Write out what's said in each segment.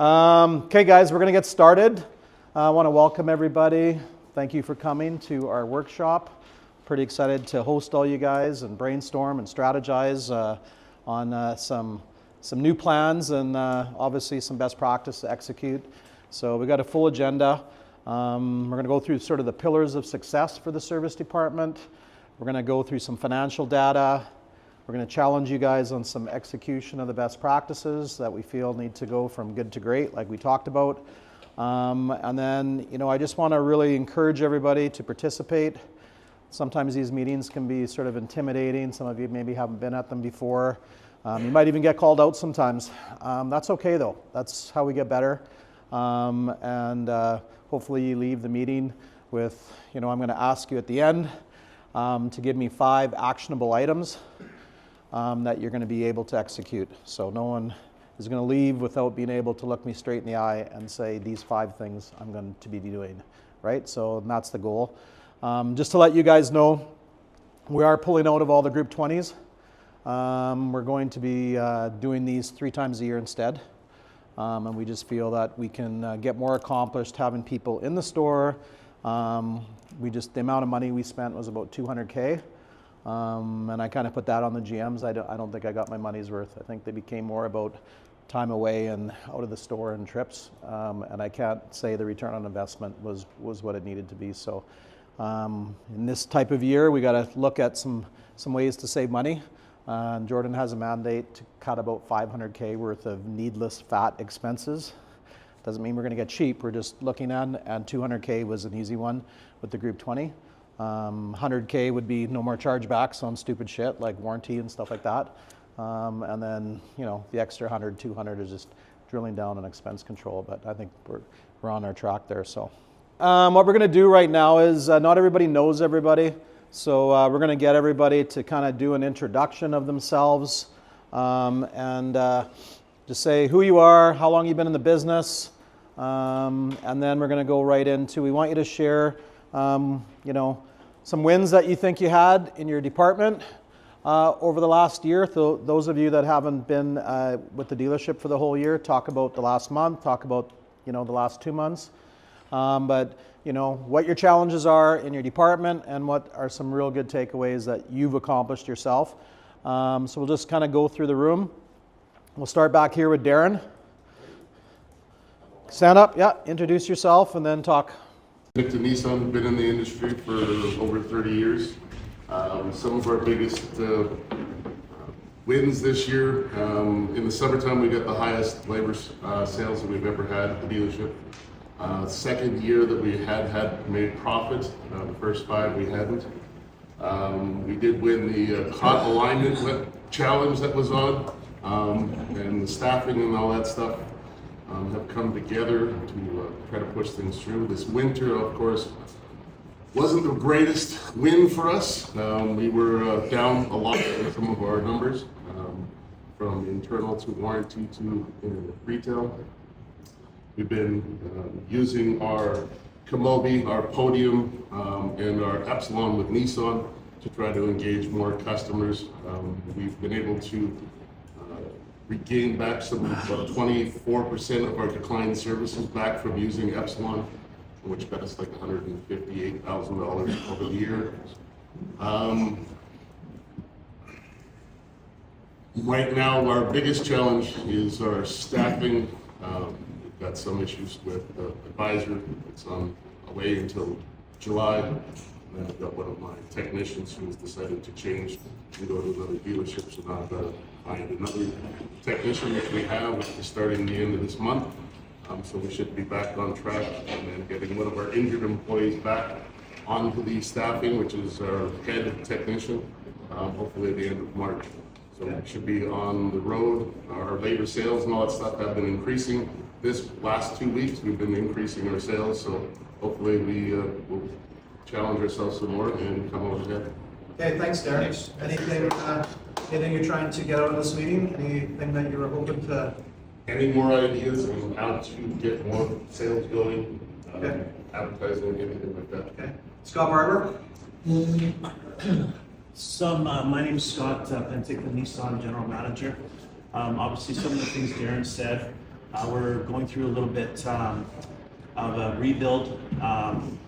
Okay, guys, we're going to get started. I want to welcome everybody. Thank you for coming to our workshop. Pretty excited to host all you guys and brainstorm and strategize on some new plans and obviously some best practice to execute. So we've got a full agenda. We're going to go through sort of the pillars of success for the service department. We're going to go through some financial data. We're going to challenge you guys on some execution of the best practices that we feel need to go from good to great, like we talked about. And then, I just want to really encourage everybody to participate. Sometimes these meetings can be sort of intimidating. Some of you maybe haven't been at them before. You might even get called out sometimes. That's okay, though. That's how we get better. And hopefully you leave the meeting with, I'm going to ask you at the end to give me 5 actionable items that you're going to be able to execute. So no one is going to leave without being able to look me straight in the eye and say, these 5 things I'm going to be doing, right? So that's the goal. Just to let you guys know, we are pulling out of all the Group 20s. We're going to be doing these 3 times a year instead. And we just feel that we can get more accomplished having people in the store. The amount of money we spent was about $200K. And I kind of put that on the GMs. I don't think I got my money's worth. I think they became more about time away and out of the store and trips. And I can't say the return on investment was what it needed to be. So in this type of year, we got to look at some ways to save money. Jordan has a mandate to cut about $500K worth of needless fat expenses. Doesn't mean we're going to get cheap. We're just looking at, and $200K was an easy one with the Group 20. $100K would be no more chargebacks on stupid shit like warranty and stuff like that. And then, the extra 100, 200 is just drilling down on expense control. But I think we're on our track there. So what we're going to do right now is not everybody knows everybody. So we're going to get everybody to kind of do an introduction of themselves and just say who you are, how long you've been in the business. And then we're going to go right into, we want you to share, some wins that you think you had in your department over the last year. So those of you that haven't been with the dealership for the whole year, talk about the last month, talk about, the last 2 months. But what your challenges are in your department and what are some real good takeaways that you've accomplished yourself. So we'll just kind of go through the room. We'll start back here with Darren. Stand up, introduce yourself and then talk. Nick to Nissan, been in the industry for over 30 years. Some of our biggest wins this year, in the summertime we got the highest labor sales that we've ever had at the dealership. Second year that we had made profit, the first 5 we hadn't. We did win the hot alignment challenge that was on, and the staffing and all that stuff have come together to try to push things through. This winter, of course, wasn't the greatest win for us. We were down a lot in some of our numbers, from internal to warranty to retail. We've been using our Kamobi, our Podium, and our Epsilon with Nissan to try to engage more customers. We've been able to regain back about 24% of our declined services back from using Epsilon, which got us like $158,000 over the year. Right now, our biggest challenge is our staffing. We've got some issues with the advisor. It's on away until July. And then I've got one of my technicians who's decided to change and go to another dealership. So now I've got to find another technician, which we have, which is starting the end of this month. So we should be back on track, and then getting one of our injured employees back onto the staffing, which is our head technician, hopefully at the end of March. So we should be on the road. Our labor sales and all that stuff have been increasing. This last 2 weeks, we've been increasing our sales, so hopefully we will challenge ourselves some more and come out ahead. Okay, thanks, Darren. Anything you're trying to get out of this meeting? Anything that you were hoping to? Any more ideas on how to get more sales going, Okay. advertising, anything like that? Okay. Scott Barber? My name is Scott Pentic, the Nissan General Manager. Obviously, some of the things Darren said We're going through a little bit of a rebuild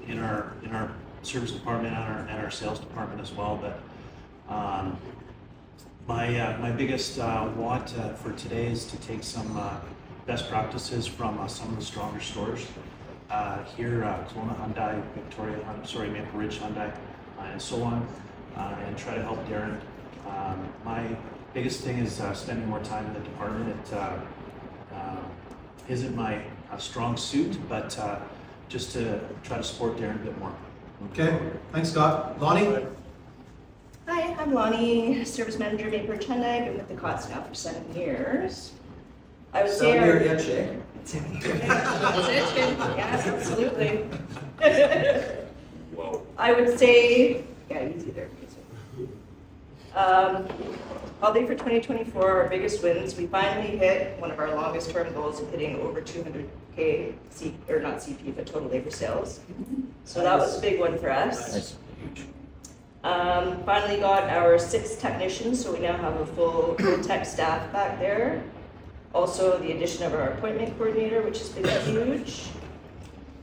in our service department and our sales department as well. But my biggest want for today is to take some best practices from some of the stronger stores here, Kelowna Hyundai, Maple Ridge Hyundai, and so on, and try to help Darren. My biggest thing is spending more time in the department. It isn't my strong suit, but just to try to support Darren a bit more. Okay, thanks, Scott. Lonnie? Hi, I'm Lonnie, Service Manager, Maple Ridge Hyundai. I've been with the COTS now for 7 years. I would say 7 years yet, Shay? That's it, yes, absolutely. I would say, yeah, easy there. Probably for 2024, our biggest wins, we finally hit one of our longest term goals of hitting over 200K, not CP, but total labor sales. So that was a big one for us. Finally got our 6th technician, so we now have a full tech staff back there. Also the addition of our appointment coordinator, which has been huge.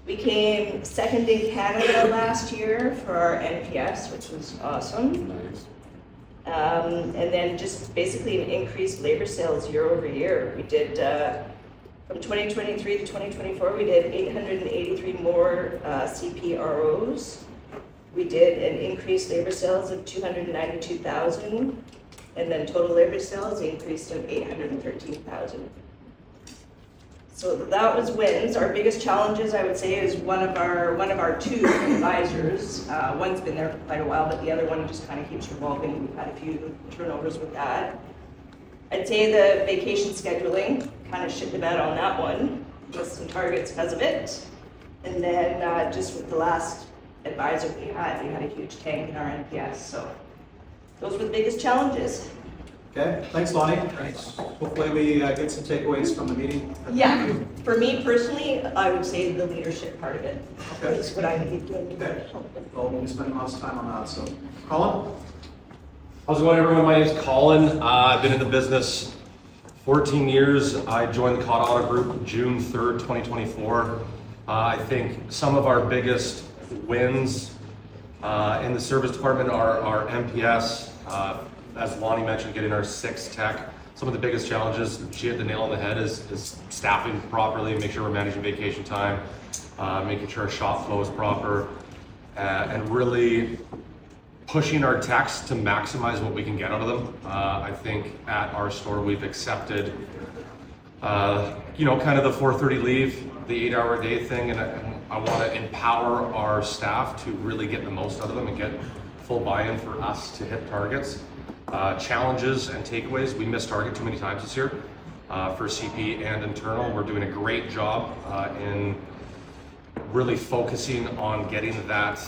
We came 2nd in Canada last year for our NPS, which was awesome. Nice. And then just basically an increased labor sales year over year. We did, from 2023 to 2024, we did 883 more CPROs. We did an increased labor sales of 292,000, and then total labor sales increased to 813,000. So that was wins. Our biggest challenges, I would say, is one of our 2 advisors. One's been there for quite a while, but the other one just kind of keeps revolving. We've had a few turnovers with that. I'd say the vacation scheduling, kind of shit the bed on that one. Missed some targets because of it. And then just with the last advisor we had a huge tank in our NPS. So those were the biggest challenges. Okay, thanks, Lonnie. Thanks. Hopefully we get some takeaways from the meeting. Yeah, for me personally, I would say the leadership part of it Okay. is what I need to do. Okay. Well, we'll be spending lots of time on that, so. Colin? How's it going, everyone? My name is Colin. I've been in the business 14 years. I joined the COT Auto Group June 3rd, 2024. I think some of our biggest wins in the service department are our MPS. As Lonnie mentioned, getting our 6th tech. Some of the biggest challenges, she hit the nail on the head, is staffing properly, make sure we're managing vacation time, making sure our shop flow is proper, and really pushing our techs to maximize what we can get out of them. I think at our store we've accepted, kind of the 4:30 leave, the 8-hour day thing, and I want to empower our staff to really get the most out of them and get full buy-in for us to hit targets. Challenges and takeaways, we missed target too many times this year for CP and internal. We're doing a great job in really focusing on getting that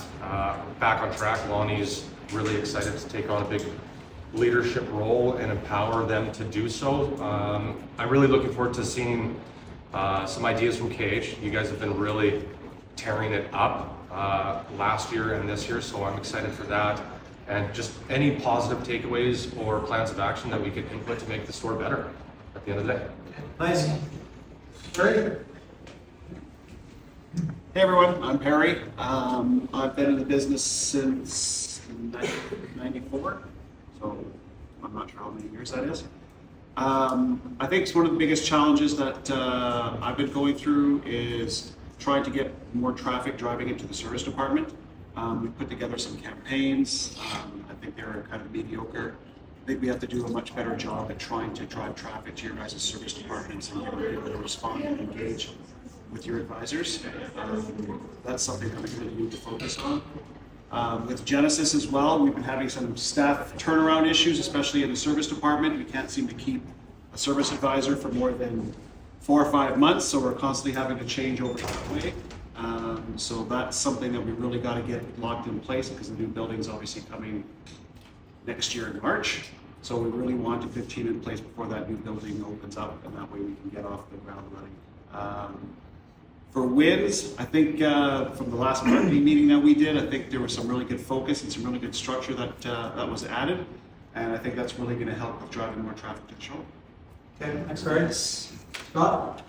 back on track. Lonnie's really excited to take on a big leadership role and empower them to do so. I'm really looking forward to seeing some ideas from KH. You guys have been really tearing it up last year and this year, so I'm excited for that. And just any positive takeaways or plans of action that we can input to make the store better at the end of the day. Nice. Perry? Hey everyone, I'm Perry. I've been in the business since 1994, so I'm not sure how many years that is. I think it's one of the biggest challenges that I've been going through is trying to get more traffic driving into the service department. We've put together some campaigns. I think they're kind of mediocre. I think we have to do a much better job at trying to drive traffic to your guys' service departments and get people to respond and engage with your advisors. That's something that we really need to focus on. With Genesis as well, we've been having some staff turnaround issues, especially in the service department. We can't seem to keep a service advisor for more than 4 or 5 months, so we're constantly having to change over that way. So that's something that we really got to get locked in place because the new building's obviously coming next year in March. So we really want to get a team in place before that new building opens up, and that way we can get off the ground running. For wins, I think from the last marketing meeting that we did, I think there was some really good focus and some really good structure that was added, and I think that's really going to help with driving more traffic to the show. Okay, thanks, Perry. Scott?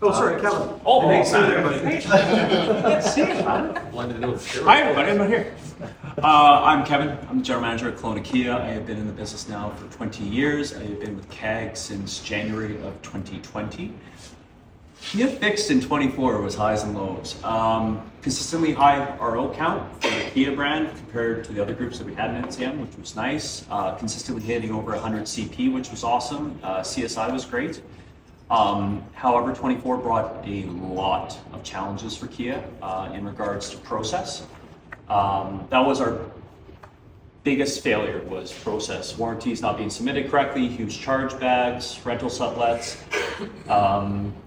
Oh, sorry, Kevin. Oh, Thanks. Blended in with the Hi, everybody. I'm not here. I'm Kevin. I'm the general manager at Kelowna Kia. I have been in the business now for 20 years. I have been with CAG since January of 2020. Kia fixed in 24 was highs and lows. Consistently high RO count for the Kia brand compared to the other groups that we had in NCM, which was nice. Consistently hitting over 100 CP, which was awesome. CSI was great. However, 24 brought a lot of challenges for Kia in regards to process. That was our biggest failure, was process. Warranties not being submitted correctly, huge chargebacks, rental sublets,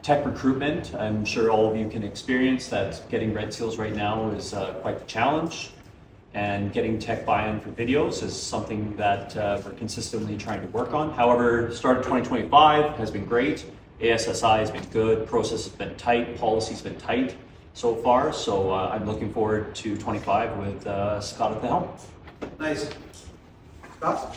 tech recruitment. I'm sure all of you can experience that getting red seals right now is quite the challenge. And getting tech buy-in for videos is something that we're consistently trying to work on. However, start of 2025 has been great. ASSI has been good, process has been tight, policy's been tight so far. So I'm looking forward to 25 with Scott at the helm. Nice. Scott?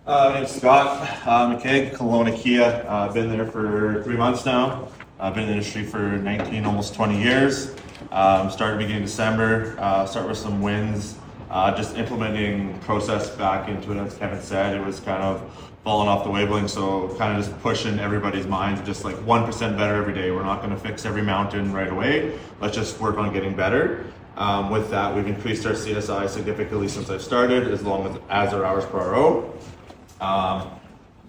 My name's Scott McKay, Kelowna Kia. I've been there for 3 months now. I've been in the industry for 19, almost 20 years. Started beginning of December, start with some wins. Just implementing process back into it, as Kevin said, it was kind of falling off the wavelength, so kind of just pushing everybody's minds, just like 1% better every day. We're not going to fix every mountain right away. Let's just work on getting better. With that, we've increased our CSI significantly since I've started, as long as our hours per RO.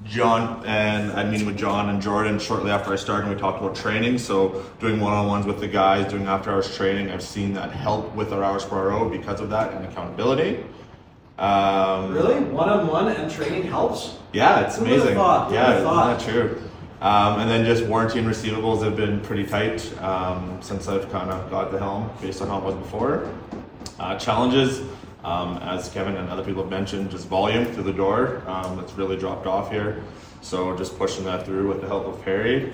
John and I meeting with John and Jordan shortly after I started, and we talked about training. So doing one-on-ones with the guys, doing after-hours training, I've seen that help with our hours per RO because of that and accountability. Really? One-on-one and training helps? Yeah, it's Who would've amazing. thought? Who Yeah, would've isn't thought? that true? And then just warranty and receivables have been pretty tight since I've kind of got the helm based on how it was before. Challenges, as Kevin and other people have mentioned, just volume through the door. That's really dropped off here. So just pushing that through with the help of Perry.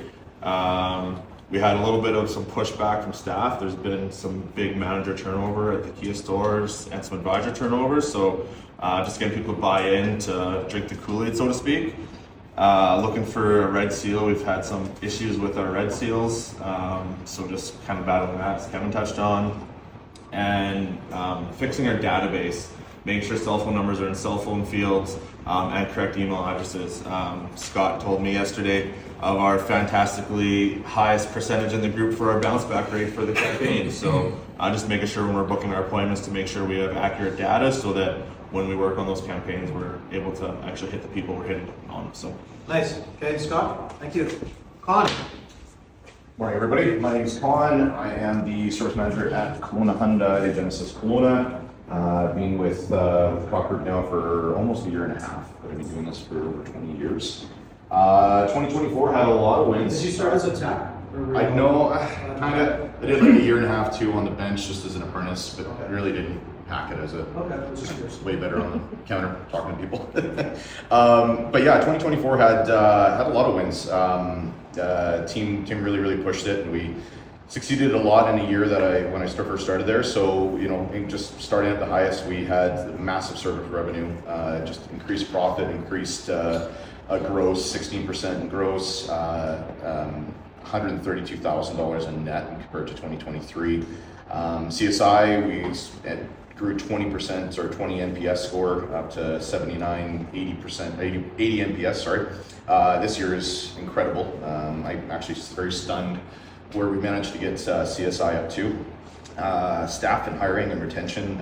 We had a little bit of some pushback from staff. There's been some big manager turnover at the Kia stores and some advisor turnover. So just getting people to buy in to drink the Kool-Aid, so to speak. Looking for a red seal. We've had some issues with our red seals. So just kind of battling that, as Kevin touched on. And fixing our database, making sure cell phone numbers are in cell phone fields and correct email addresses. Scott told me yesterday of our fantastically highest percentage in the group for our bounce back rate for the campaign. So just making sure when we're booking our appointments to make sure we have accurate data so that when we work on those campaigns, we're able to actually hit the people we're hitting on. So Nice. Okay, Scott, thank you. Con? Morning, everybody. My name's Con. I am the service manager at Kelowna Hyundai Genesis Kelowna. Been with the Cock Group now for almost a year and a half. I've been doing this for over 20 years. 2024 had a lot of wins. Did you start as a tech? I know, I did like a year and a half too on the bench just as an apprentice, but Okay. really didn't pack it as a Okay, just curious. way better on the counter talking to people. But yeah, 2024 had a lot of wins. Team really pushed it, and we succeeded a lot in a year that when I first started there. So just starting at the highest, we had massive service revenue, just increased profit, increased gross, 16% in gross, $132,000 in net compared to 2023. CSI, we grew 20% or 20 NPS score up to 79, 80%, 80 NPS, sorry. This year is incredible. I'm actually very stunned where we managed to get CSI up to. Staff and hiring and retention,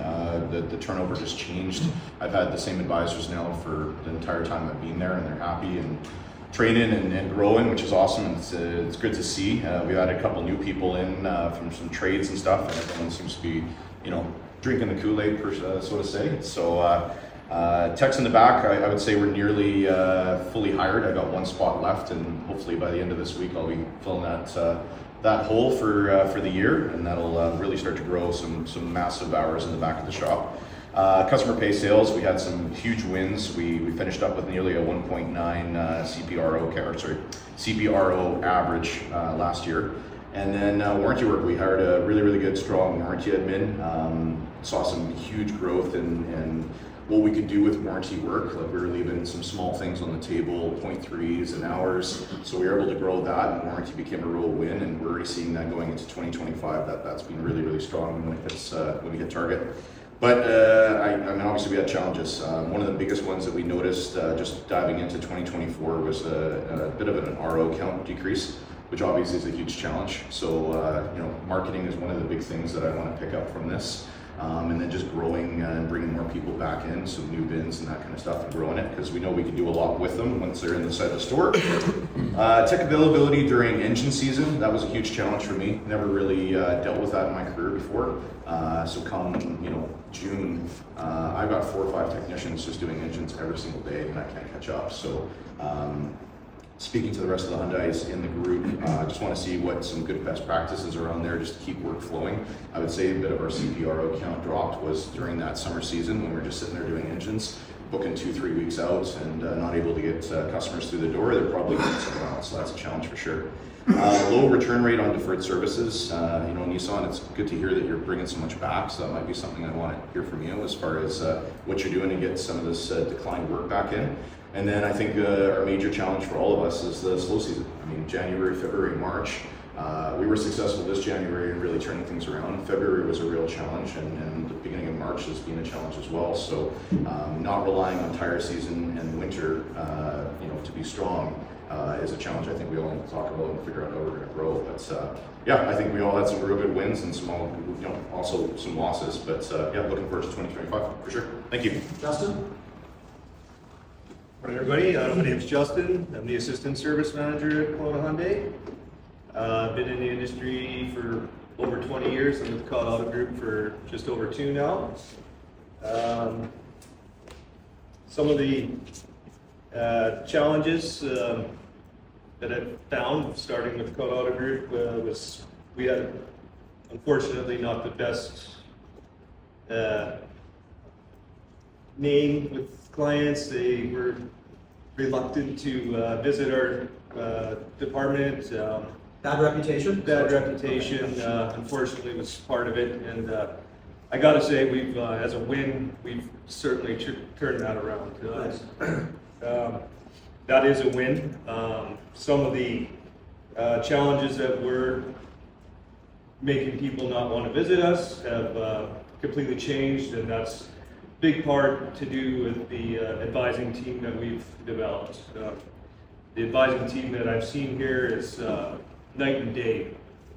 the turnover just changed. I've had the same advisors now for the entire time I've been there, and they're happy and training and growing, which is awesome. And it's good to see. We've had a couple new people in from some trades and stuff, and everyone seems to be, drinking the Kool-Aid, so to say. So techs in the back, I would say we're nearly fully hired. I got one spot left, and hopefully by the end of this week, I'll be filling that hole for the year, and that'll really start to grow some massive hours in the back of the shop. Customer pay sales, we had some huge wins. We finished up with nearly a 1.9 CPRO average last year. And then warranty work, we hired a really good, strong warranty admin. Saw some huge growth in what we could do with warranty work. Like, we were leaving some small things on the table, 0.3s and hours. So we were able to grow that, and warranty became a real win. And we're already seeing that going into 2025. That's been really, really strong when we hit target. But I mean, obviously we had challenges. One of the biggest ones that we noticed just diving into 2024 was a bit of an RO count decrease, which obviously is a huge challenge. So marketing is one of the big things that I want to pick up from this. And then just growing and bringing more people back in, some new bins and that kind of stuff, and growing it, because we know we can do a lot with them once they're inside the store. Tech availability during engine season, that was a huge challenge for me. Never really dealt with that in my career before. So come June, I've got 4 or 5 technicians just doing engines every single day, and I can't catch up. So speaking to the rest of the Hyundais in the group, I just want to see what some good best practices are on there just to keep work flowing. I would say a bit of our CPRO count dropped was during that summer season when we were just sitting there doing engines, booking 2-3 weeks out and not able to get customers through the door. They're probably going somewhere else, so that's a challenge for sure. Low return rate on deferred services. Nissan, it's good to hear that you're bringing so much back, so that might be something I want to hear from you as far as what you're doing to get some of this declined work back in. And then I think our major challenge for all of us is the slow season. I mean, January, February, March, we were successful this January in really turning things around. February was a real challenge, and the beginning of March has been a challenge as well. So not relying on tire season and winter, to be strong is a challenge I think we all need to talk about and figure out how we're going to grow. But I think we all had some real good wins and some also some losses. But looking forward to 2025 for sure. Thank you. Justin? Morning, everybody. My name is Justin. I'm the Assistant Service Manager at Kelowna Hyundai. I've been in the industry for over 20 years. I'm with the Cod Auto Group for just over 2 now. Some of the challenges that I found starting with the Cod Auto Group was we had, unfortunately, not the best name with clients. They were reluctant to visit our department. Bad reputation? Bad reputation, unfortunately, was part of it. And I got to say, we've, as a win, we've certainly turned that around. That is a win. Some of the challenges that were making people not want to visit us have completely changed, and that's big part to do with the advising team that we've developed. The advising team that I've seen here is night and day,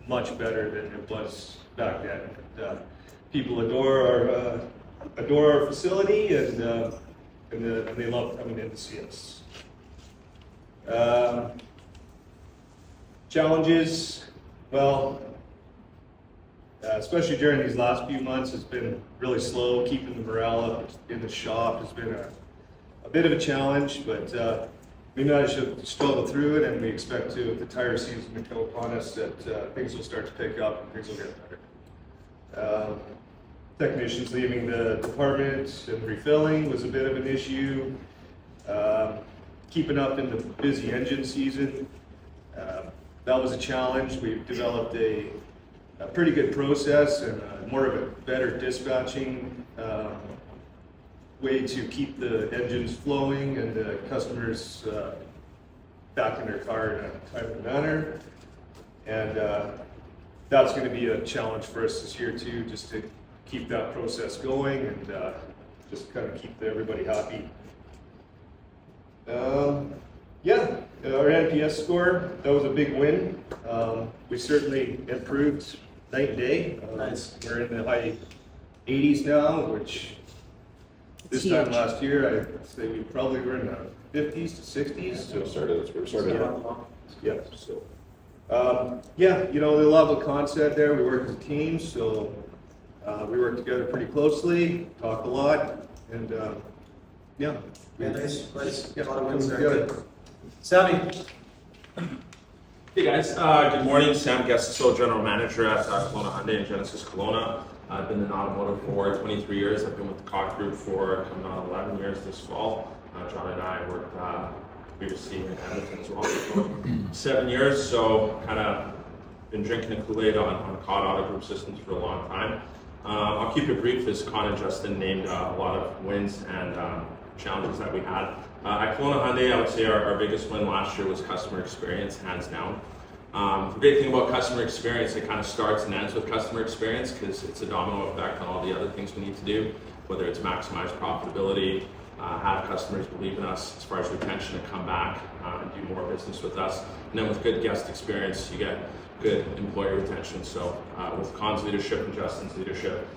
much better than it was back then. People adore our facility, and they love coming in to see us. Challenges, well, especially during these last few months, it's been really slow. Keeping the morale up in the shop has been a bit of a challenge, but we managed to struggle through it, and we expect to, with the tire season to come upon us, that things will start to pick up and things will get better. Technicians leaving the department and refilling was a bit of an issue. Keeping up in the busy engine season, that was a challenge. We've developed a pretty good process and more of a better dispatching way to keep the engines flowing and the customers back in their car in a timely manner. And that's going to be a challenge for us this year too, just to keep that process going and just kind of keep everybody happy. Our NPS score, that was a big win. We certainly improved night and day. Nice. We're in the high 80s now, which this time last year, I'd say we probably were in the 50s to 60s. So That's where we started. yeah, so, they love the concept there. We work as a team, so we work together pretty closely, talk a lot, and Yeah, nice. Yeah, A lot of wins there. good. Good. Sammy? Hey guys, good morning. Sam Gestaso, General Manager at Kelowna Hyundai in Genesis, Kelowna. I've been in automotive for 23 years. I've been with the Cod Group for coming on 11 years this fall. John and I worked previously in Edmonton as well for 7 years, so kind of been drinking the Kool-Aid on Cod Auto Group systems for a long time. I'll keep it brief as Con and Justin named a lot of wins and challenges that we had. At Kelowna Hyundai, I would say our biggest win last year was customer experience, hands down. The great thing about customer experience, it kind of starts and ends with customer experience because it's a domino effect on all the other things we need to do, whether it's maximize profitability, have customers believe in us as far as retention and come back and do more business with us. And then with good guest experience, you get good employee retention. So with Con's leadership and Justin's leadership,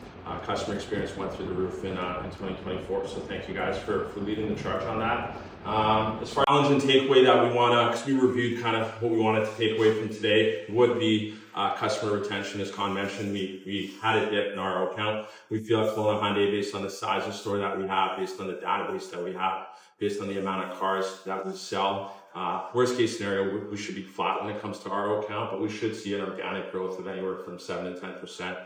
customer experience went through the roof in 2024. So thank you guys for leading the charge on that. As far as challenge and takeaway that we want to, because we reviewed kind of what we wanted to take away from today, would be customer retention. As Con mentioned, we had a dip in our account. We feel at Kelowna Hyundai, based on the size of store that we have, based on the database that we have, based on the amount of cars that we sell, worst case scenario, we should be flat when it comes to our account, but we should see an organic growth of anywhere from 7 to 10%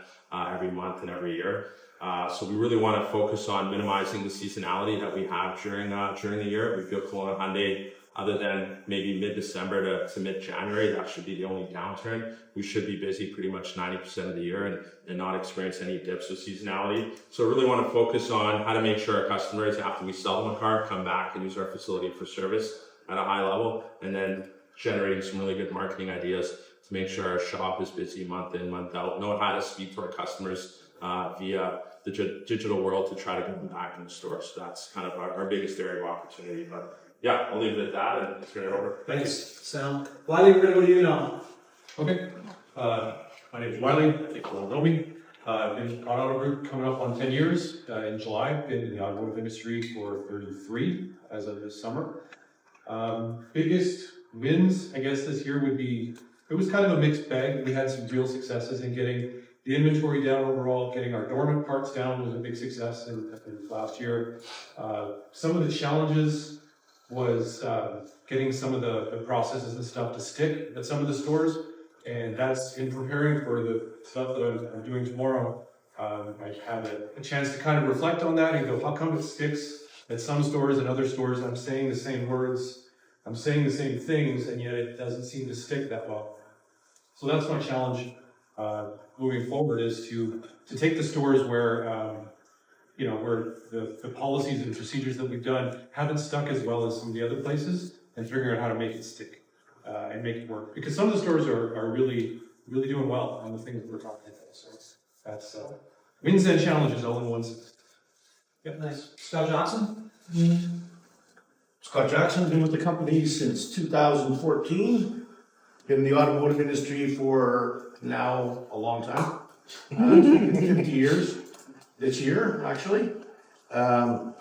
every month and every year. So we really want to focus on minimizing the seasonality that we have during the year. We feel Kelowna Hyundai, other than maybe mid-December to mid-January, that should be the only downturn. We should be busy pretty much 90% of the year and not experience any dips of seasonality. So really want to focus on how to make sure our customers, after we sell them a car, come back and use our facility for service at a high level, and then generating some really good marketing ideas to make sure our shop is busy month in, month out. Know how to speak to our customers via the digital world to try to get them back in the store. So that's kind of our biggest area of opportunity. But yeah, I'll leave it at that and turn it over. Thanks, Sam. Wiley, we're gonna go to you now. Okay. My name is Wiley. I think you all know me. I've been with Auto Group coming up on 10 years in July. Been in the automotive industry for 33 as of this summer. Biggest wins, I guess, this year would be, it was kind of a mixed bag. We had some real successes in getting the inventory down overall, getting our dormant parts down was a big success in last year. Some of the challenges was getting some of the processes and stuff to stick at some of the stores, and that's in preparing for the stuff that I'm doing tomorrow. I had a chance to kind of reflect on that and go, how come it sticks at some stores and other stores? I'm saying the same words, I'm saying the same things, and yet it doesn't seem to stick that well. So that's my challenge moving forward, is to take the stores where where the policies and procedures that we've done haven't stuck as well as some of the other places, and figuring out how to make it stick and make it work. Because some of the stores are really doing well on the things that we're talking about. So that's wins and challenges all in one sentence. Yep, nice. Scott Johnson? Scott Jackson, been with the company since 2014. Been in the automotive industry for now a long time. 50 years this year, actually. I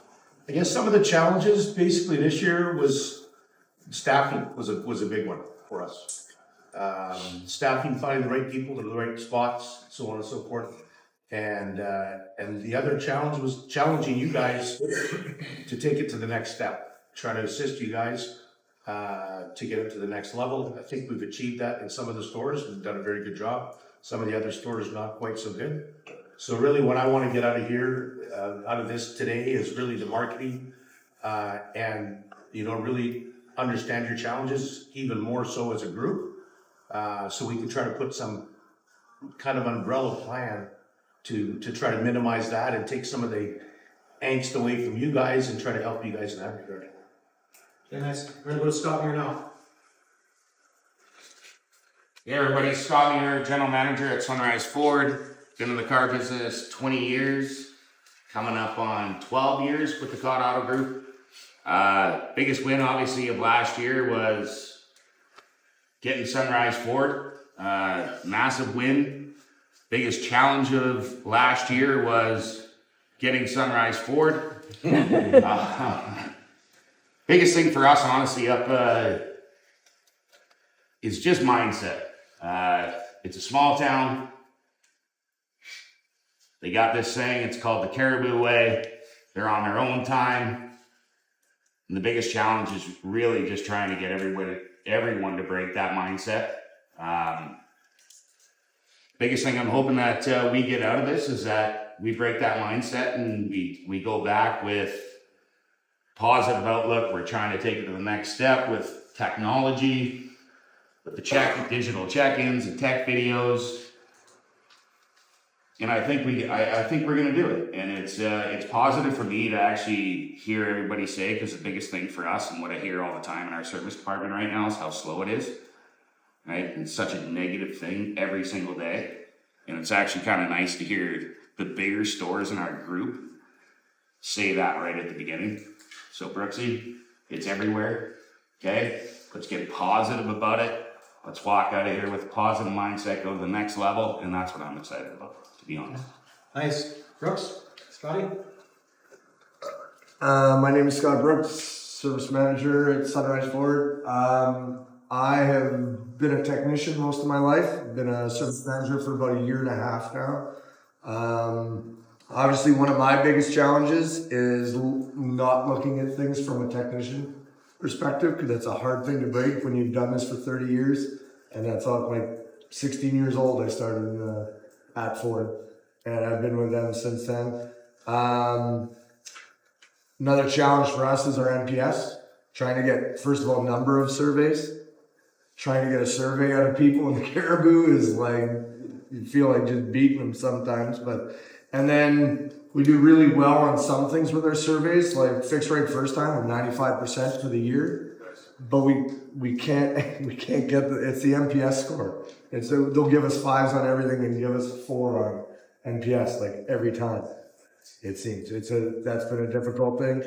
guess some of the challenges basically this year was staffing was a big one for us. Staffing, finding the right people to the right spots, so on and so forth. And the other challenge was challenging you guys to take it to the next step. Try to assist you guys to get it to the next level. I think we've achieved that in some of the stores. We've done a very good job. Some of the other stores not quite so good. So really what I want to get out of here, out of this today, is really the marketing and really understand your challenges even more so as a group, so we can try to put some kind of umbrella plan to try to minimize that and take some of the angst away from you guys and try to help you guys in that regard. Okay, nice. We're gonna go to Scott here now. Hey everybody, Scott here, General Manager at Sunrise Ford. Been in the car business 20 years, coming up on 12 years with the Cod Auto Group. Biggest win obviously of last year was getting Sunrise Ford. Massive win. Biggest challenge of last year was getting Sunrise Ford. Biggest thing for us, honestly, is just mindset. It's a small town. They got this saying, it's called the Caribou Way. They're on their own time. And the biggest challenge is really just trying to get everyone to break that mindset. Biggest thing I'm hoping that we get out of this is that we break that mindset and we go back with positive outlook. We're trying to take it to the next step with technology, with the digital check-ins and tech videos. And I think I think we're going to do it. And it's positive for me to actually hear everybody say, because the biggest thing for us and what I hear all the time in our service department right now is how slow it is. Right? It's such a negative thing every single day. And it's actually kind of nice to hear the bigger stores in our group say that right at the beginning. So Brooksy, it's everywhere. Okay? Let's get positive about it. Let's walk out of here with a positive mindset, go to the next level, and that's what I'm excited about, to be honest. Nice. Brooks? Scotty? My name is Scott Brooks, service manager at Sunrise Ford. I have been a technician most of my life. I've been a service manager for about 1.5 years now. Obviously, one of my biggest challenges is not looking at things from a technician perspective, because that's a hard thing to break when you've done this for 30 years. And that's like 16 years old, I started at Ford, and I've been with them since then. Another challenge for us is our NPS, trying to get, first of all, number of surveys. Trying to get a survey out of people in the Caribou is like, you feel like just beating them sometimes. And then we do really well on some things with our surveys, like fixed rate first time, we're 95% for the year. But we can't get it's the NPS score. And so they'll give us 5s on everything and give us 4 on NPS, like every time, it seems. That's been a difficult thing.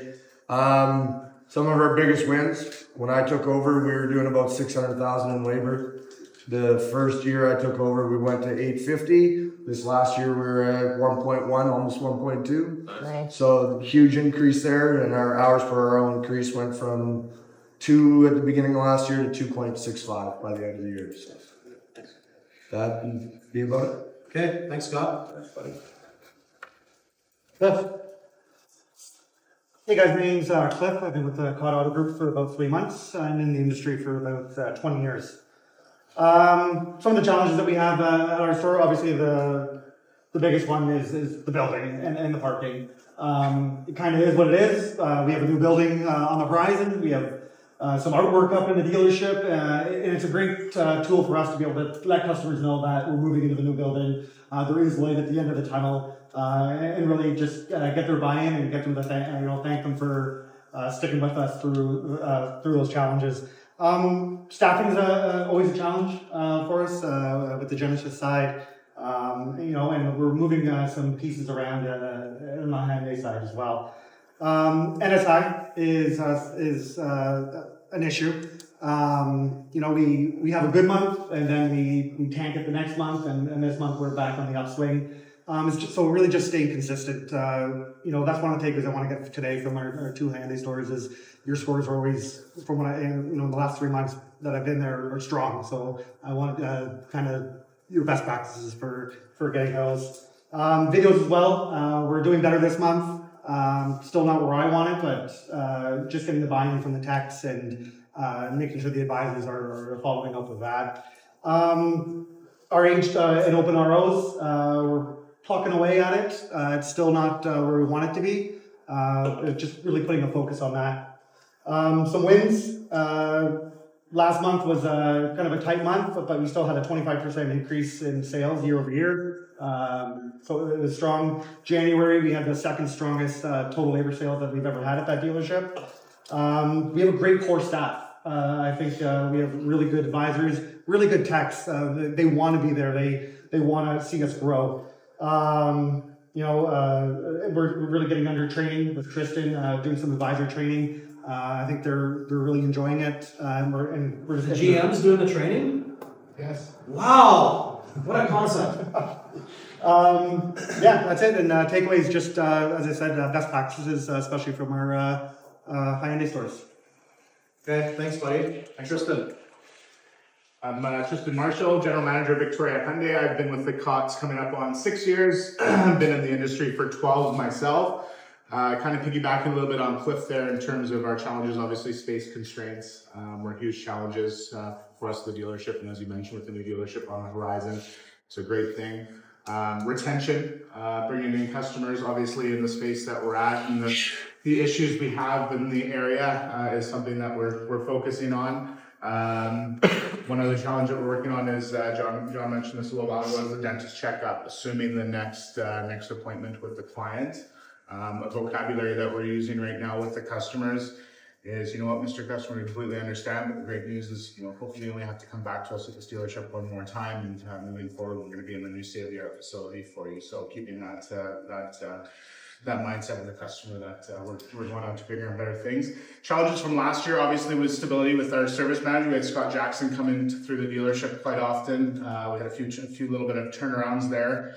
Some of our biggest wins, when I took over, we were doing about 600,000 in labor. The first year I took over, we went to 850. This last year we were at 1.1, almost 1.2. Nice. So huge increase there, and our hours per hour increase went from 2 at the beginning of last year to 2.65 by the end of the year. So that'd be about it. Okay, thanks, Scott. Thanks, buddy. Cliff? Hey guys, my name's Cliff. I've been with the Cod Auto Group for about 3 months. I'm in the industry for about 20 years. Some of the challenges that we have at our store, obviously the biggest one is the building and the parking. It kind of is what it is. We have a new building on the horizon. We have some artwork up in the dealership, and it's a great tool for us to be able to let customers know that we're moving into the new building. There is light at the end of the tunnel, and really just get their buy-in and get them to thank them for sticking with us through those challenges. Staffing is always a challenge for us with the Genesis side, and we're moving some pieces around on the Hyundai side as well. NSI is an issue. We have a good month, and then we tank it the next month, and this month we're back on the upswing. So really just staying consistent. That's one of the takeaways I want to get today from our 2 Hyundai stores is your scores are always, from what the last 3 months that I've been there, are strong. So I want kind of your best practices for getting those. Videos as well. We're doing better this month. Still not where I want it, but just getting the buy-in from the techs and making sure the advisors are following up with that. Our aged and open ROs, we're plucking away at it. It's still not where we want it to be. Just really putting a focus on that. Some wins. Last month was kind of a tight month, but we still had a 25% increase in sales year over year. So it was strong. January, we had the second strongest total labor sales that we've ever had at that dealership. We have a great core staff. I think we have really good advisors, really good techs. They want to be there. They want to see us grow. We're really getting under training with Tristan, doing some advisor training. I think they're really enjoying it. We're the GM's doing the training? Yes. Wow! What a concept. That's it. And takeaways, just as I said, best practices, especially from our Hyundai stores. Okay, thanks, buddy. Tristan. I'm Tristan Marshall, General Manager of Victoria Hyundai. I've been with the Cots coming up on 6 years. I've been in the industry for 12 myself. Kind of piggybacking a little bit on Cliff there in terms of our challenges, obviously space constraints were huge challenges for us, the dealership, and as you mentioned with the new dealership on the horizon, it's a great thing. Retention, bringing in customers, obviously in the space that we're at, and the issues we have in the area is something that we're focusing on. One other challenge that we're working on is, John mentioned this a little while ago, is the dentist checkup, assuming the next appointment with the client. A vocabulary that we're using right now with the customers is, you know what, Mr. Customer, we completely understand, but the great news is, you know, hopefully you only have to come back to us at this dealership one more time, and moving forward, we're going to be in a new state-of-the-art facility for you. So keeping that mindset of the customer that we're going on to bigger and better things. Challenges from last year obviously was stability with our service manager. We had Scott Jackson come in through the dealership quite often. We had a few little bit of turnarounds there,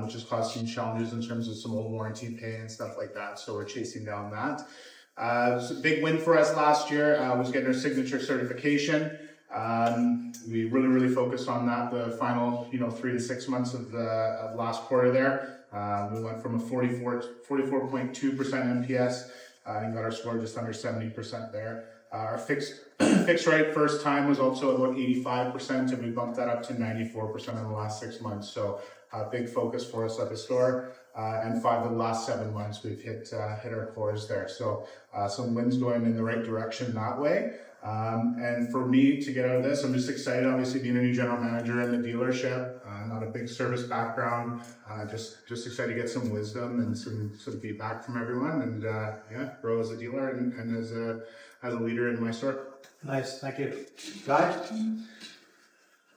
which has caused some challenges in terms of some old warranty pay and stuff like that. So we're chasing down that. So a big win for us last year was getting our signature certification. We really focused on that the final 3 to 6 months of last quarter there. We went from a 44.2% NPS and got our score just under 70% there. Our fixed rate first time was also about 85%, and we bumped that up to 94% in the last 6 months. So big focus for us at the store. And 5 of the last 7 months we've hit our cores there. So some wins going in the right direction that way. And for me to get out of this, I'm just excited, obviously being a new general manager in the dealership, not a big service background, just excited to get some wisdom and some feedback from everyone, and grow as a dealer and as a leader in my store. Nice, thank you. Guy?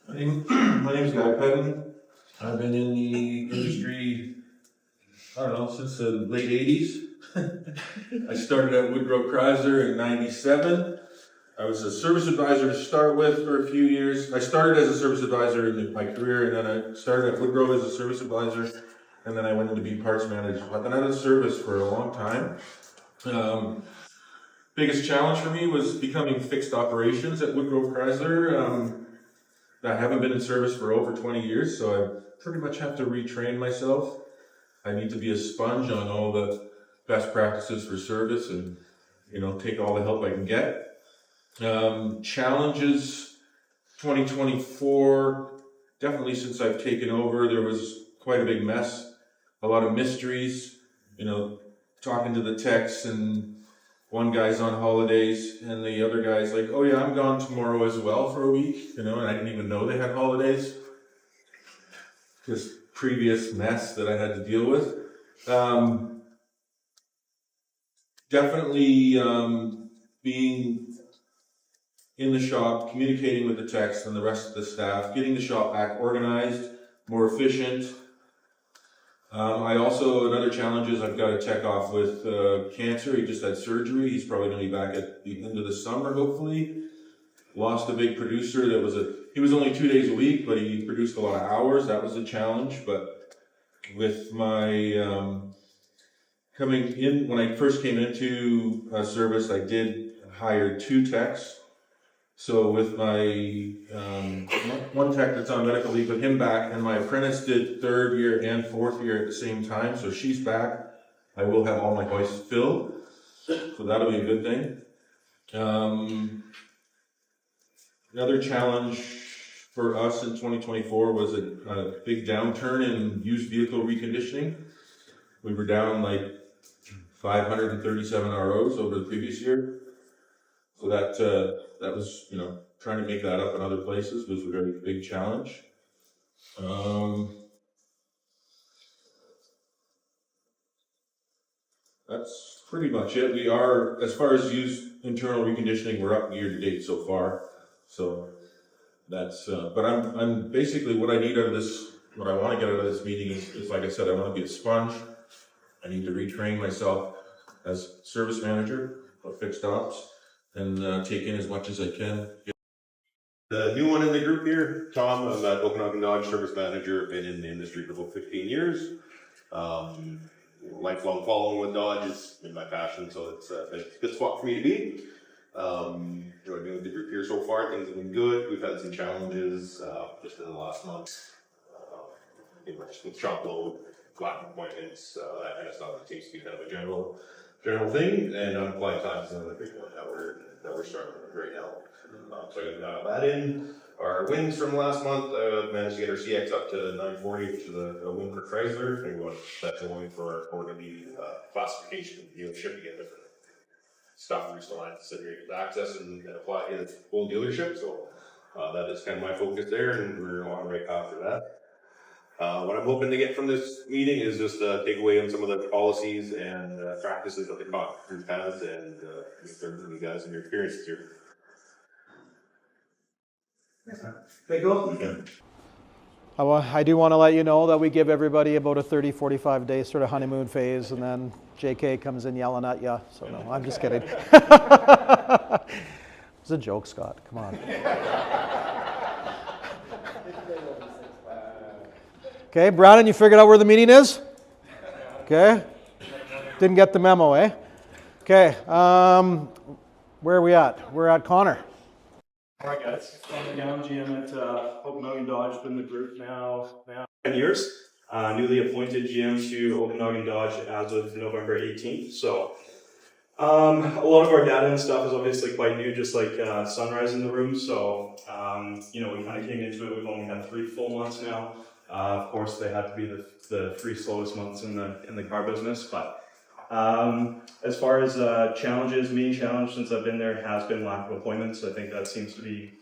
My name is Guy Pettin. I've been in the industry, I don't know, since the late 80s. I started at Woodrow Chrysler in 97. I was a service advisor to start with for a few years. I started as a service advisor in my career, and then I started at Woodrow as a service advisor, and then I went into be parts manager. I've been out of service for a long time. Biggest challenge for me was becoming fixed operations at Woodrow Chrysler. I haven't been in service for over 20 years, so I pretty much have to retrain myself. I need to be a sponge on all the best practices for service and, take all the help I can get. Challenges 2024, definitely since I've taken over, there was quite a big mess, a lot of mysteries, talking to the techs, and one guy's on holidays and the other guy's like, oh yeah, I'm gone tomorrow as well for a week, and I didn't even know they had holidays. Just previous mess that I had to deal with. Definitely being in the shop, communicating with the techs and the rest of the staff, getting the shop back organized, more efficient. Another challenge is I've got a tech off with cancer. He just had surgery. He's probably going to be back at the end of the summer, hopefully. Lost a big producer. He was only 2 days a week, but he produced a lot of hours. That was a challenge. But with my coming in, when I first came into service, I did hire 2 techs. So with my one tech that's on medical leave, with him back, and my apprentice did 3rd year and 4th year at the same time, so she's back. I will have all my hoists filled, so that'll be a good thing. Another challenge for us in 2024 was a big downturn in used vehicle reconditioning. We were down like 537 ROs over the previous year. So that was, trying to make that up in other places was a very big challenge. That's pretty much it. We are, as far as used internal reconditioning, we're up year to date so far. So that's, but I'm basically what I need out of this, what I want to get out of this meeting is like I said, I want to be a sponge. I need to retrain myself as service manager of fixed ops and take in as much as I can. The new one in the group here, Tom, I'm at Okanagan Dodge service manager. Been in the industry for about 15 years. Lifelong following with Dodge has been my passion, so it's a good spot for me to be. Enjoyed being with the group here so far. Things have been good. We've had some challenges just in the last month. With shop load, lack of appointments, that kind of stuff. It seems to be kind of a general thing, and unapplied time is another big one that we're starting with right now. So I got that in. Our wins from last month, managed to get our CX up to 940, which is a win for Chrysler. And that's a win for our quarterly classification dealership again. stuff we're still have to sit here with access and apply in the whole dealership. So that is kind of my focus there, and we're on the right path for that. What I'm hoping to get from this meeting is just a takeaway on some of the policies and practices that the COT group has, and from you guys and your experiences here. I do want to let you know that we give everybody about a 30, 45 day sort of honeymoon phase, and then JK comes in yelling at you. So no, I'm just kidding. It's a joke, Scott. Come on. Okay, Brandon, you figured out where the meeting is? Okay. Didn't get the memo, eh? Okay. Where are we at? We're at Connor. All right, guys. I'm down GM at Okanagan Dodge. Been in the group now 10 years. Newly appointed GM to Okanagan Dodge as of November 18th. So a lot of our data and stuff is obviously quite new, just like Sunrise in the room. So we kind of came into it. We've only had 3 full months now. Of course, they had to be the 3 slowest months in the car business, but. As far as challenges, main challenge since I've been there has been lack of appointments. I think that seems to be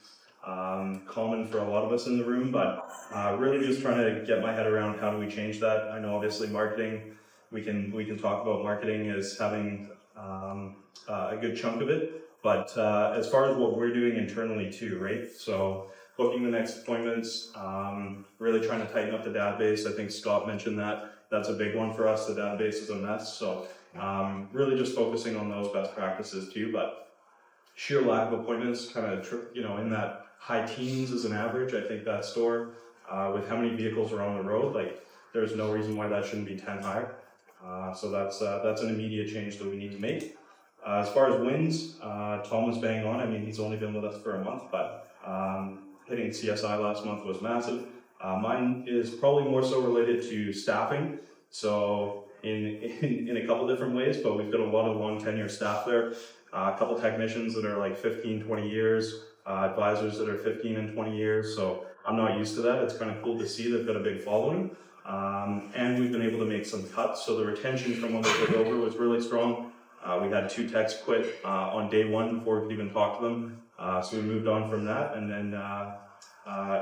common for a lot of us in the room, but really just trying to get my head around how do we change that. I know obviously marketing, we can talk about marketing as having a good chunk of it, but as far as what we're doing internally too, right? So booking the next appointments, really trying to tighten up the database. I think Scott mentioned that. That's a big one for us. The database is a mess. So really just focusing on those best practices too, but sheer lack of appointments kind of, in that high teens as an average. I think that store with how many vehicles are on the road, like there's no reason why that shouldn't be 10 higher. So that's an immediate change that we need to make. As far as wins, Tom was bang on. I mean, he's only been with us for a month, but hitting CSI last month was massive. Mine is probably more so related to staffing. So in a couple different ways, but we've got a lot of long tenure staff there. A couple technicians that are like 15, 20 years, advisors that are 15 and 20 years. So I'm not used to that. It's kind of cool to see they've got a big following. And we've been able to make some cuts. So the retention from when they took over was really strong. We had 2 techs quit on day 1 before we could even talk to them. So we moved on from that. And then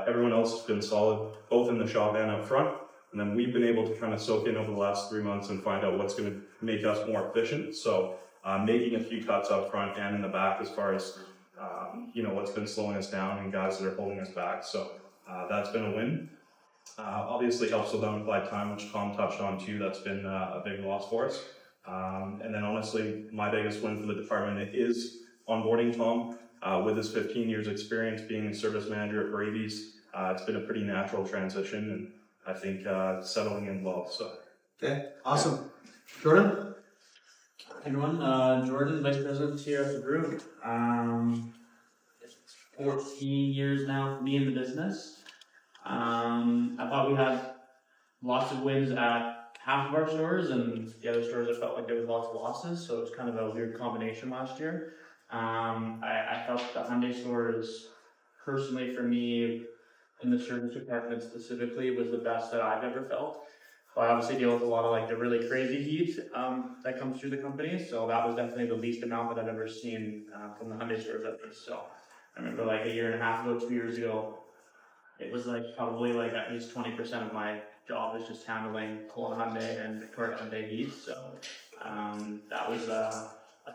everyone else has been solid, both in the shop and up front. And then we've been able to kind of soak in over the last 3 months and find out what's going to make us more efficient. So making a few cuts up front and in the back as far as, what's been slowing us down and guys that are holding us back. So that's been a win. Obviously helps with unapplied time, which Tom touched on too. That's been a big loss for us. And then honestly, my biggest win for the department is onboarding Tom. With his 15 years experience being a service manager at Brady's, it's been a pretty natural transition, and I think settling in well. So. Okay, awesome. Jordan? Hey everyone, Jordan, Vice President here at the group. 14 years now for me in the business. I thought we had lots of wins at half of our stores, and the other stores I felt like there was lots of losses, so it was kind of a weird combination last year. I felt the Hyundai stores, personally for me, in the service department specifically, was the best that I've ever felt. So I obviously deal with a lot of like the really crazy heat that comes through the company, so that was definitely the least amount that I've ever seen from the Hyundai stores at least. So I remember like a year and a half ago, 2 years ago, it was like probably like at least 20% of my job is just handling Kelowna Hyundai and Victoria Hyundai heat. So that was a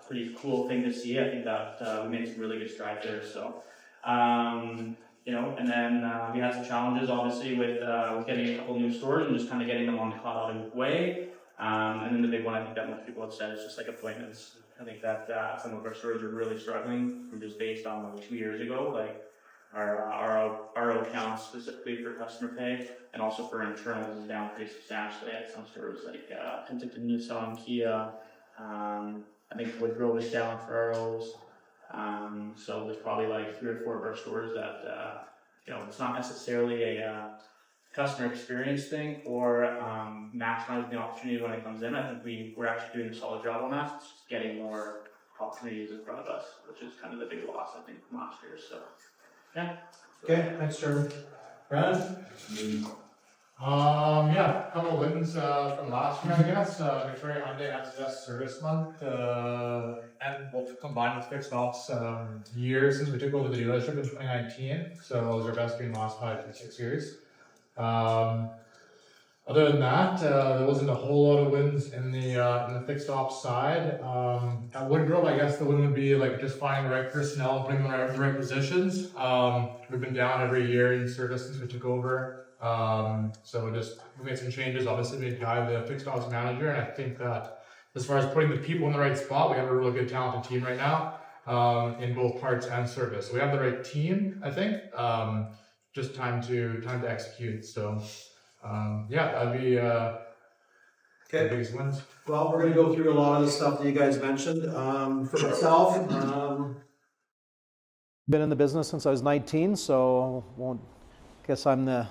pretty cool thing to see. I think that we made some really good strides there. So, and then we had some challenges obviously with getting a couple new stores and just kind of getting them on the cloud way. And then the big one I think that most people have said is just like appointments. I think that some of our stores are really struggling from just based on like 2 years ago, like our RO count specifically for customer pay and also for internals is down pretty substantially at some stores like Penticton, Nissan, Kia. I think Woodrow is down for ROs. So there's probably like 3 or 4 of our stores that, it's not necessarily a customer experience thing or maximizing the opportunity when it comes in. I think we're actually doing a solid job on that. It's just getting more opportunities in front of us, which is kind of the big loss, I think, from last year. So, yeah. Okay, thanks, Jordan. Brad? Yeah, a couple wins from last year, I guess. Victoria Hyundai has just service month, and both combined with fixed ops years since we took over the dealership in 2019. So it was our best being last 5 to 6 years. Other than that, there wasn't a whole lot of wins in the fixed ops side. At Woodgrove, I guess the win would be like just finding the right personnel and putting them in the right positions. We've been down every year in service since we took over. So we made some changes. Obviously, we hired the fixed ops manager, and I think that as far as putting the people in the right spot, we have a really good talented team right now in both parts and service. So we have the right team, I think. Just time to execute. So. Yeah, that'd be the biggest wins. Well, we're going to go through a lot of the stuff that you guys mentioned. For myself, been in the business since I was 19, so guess I'm the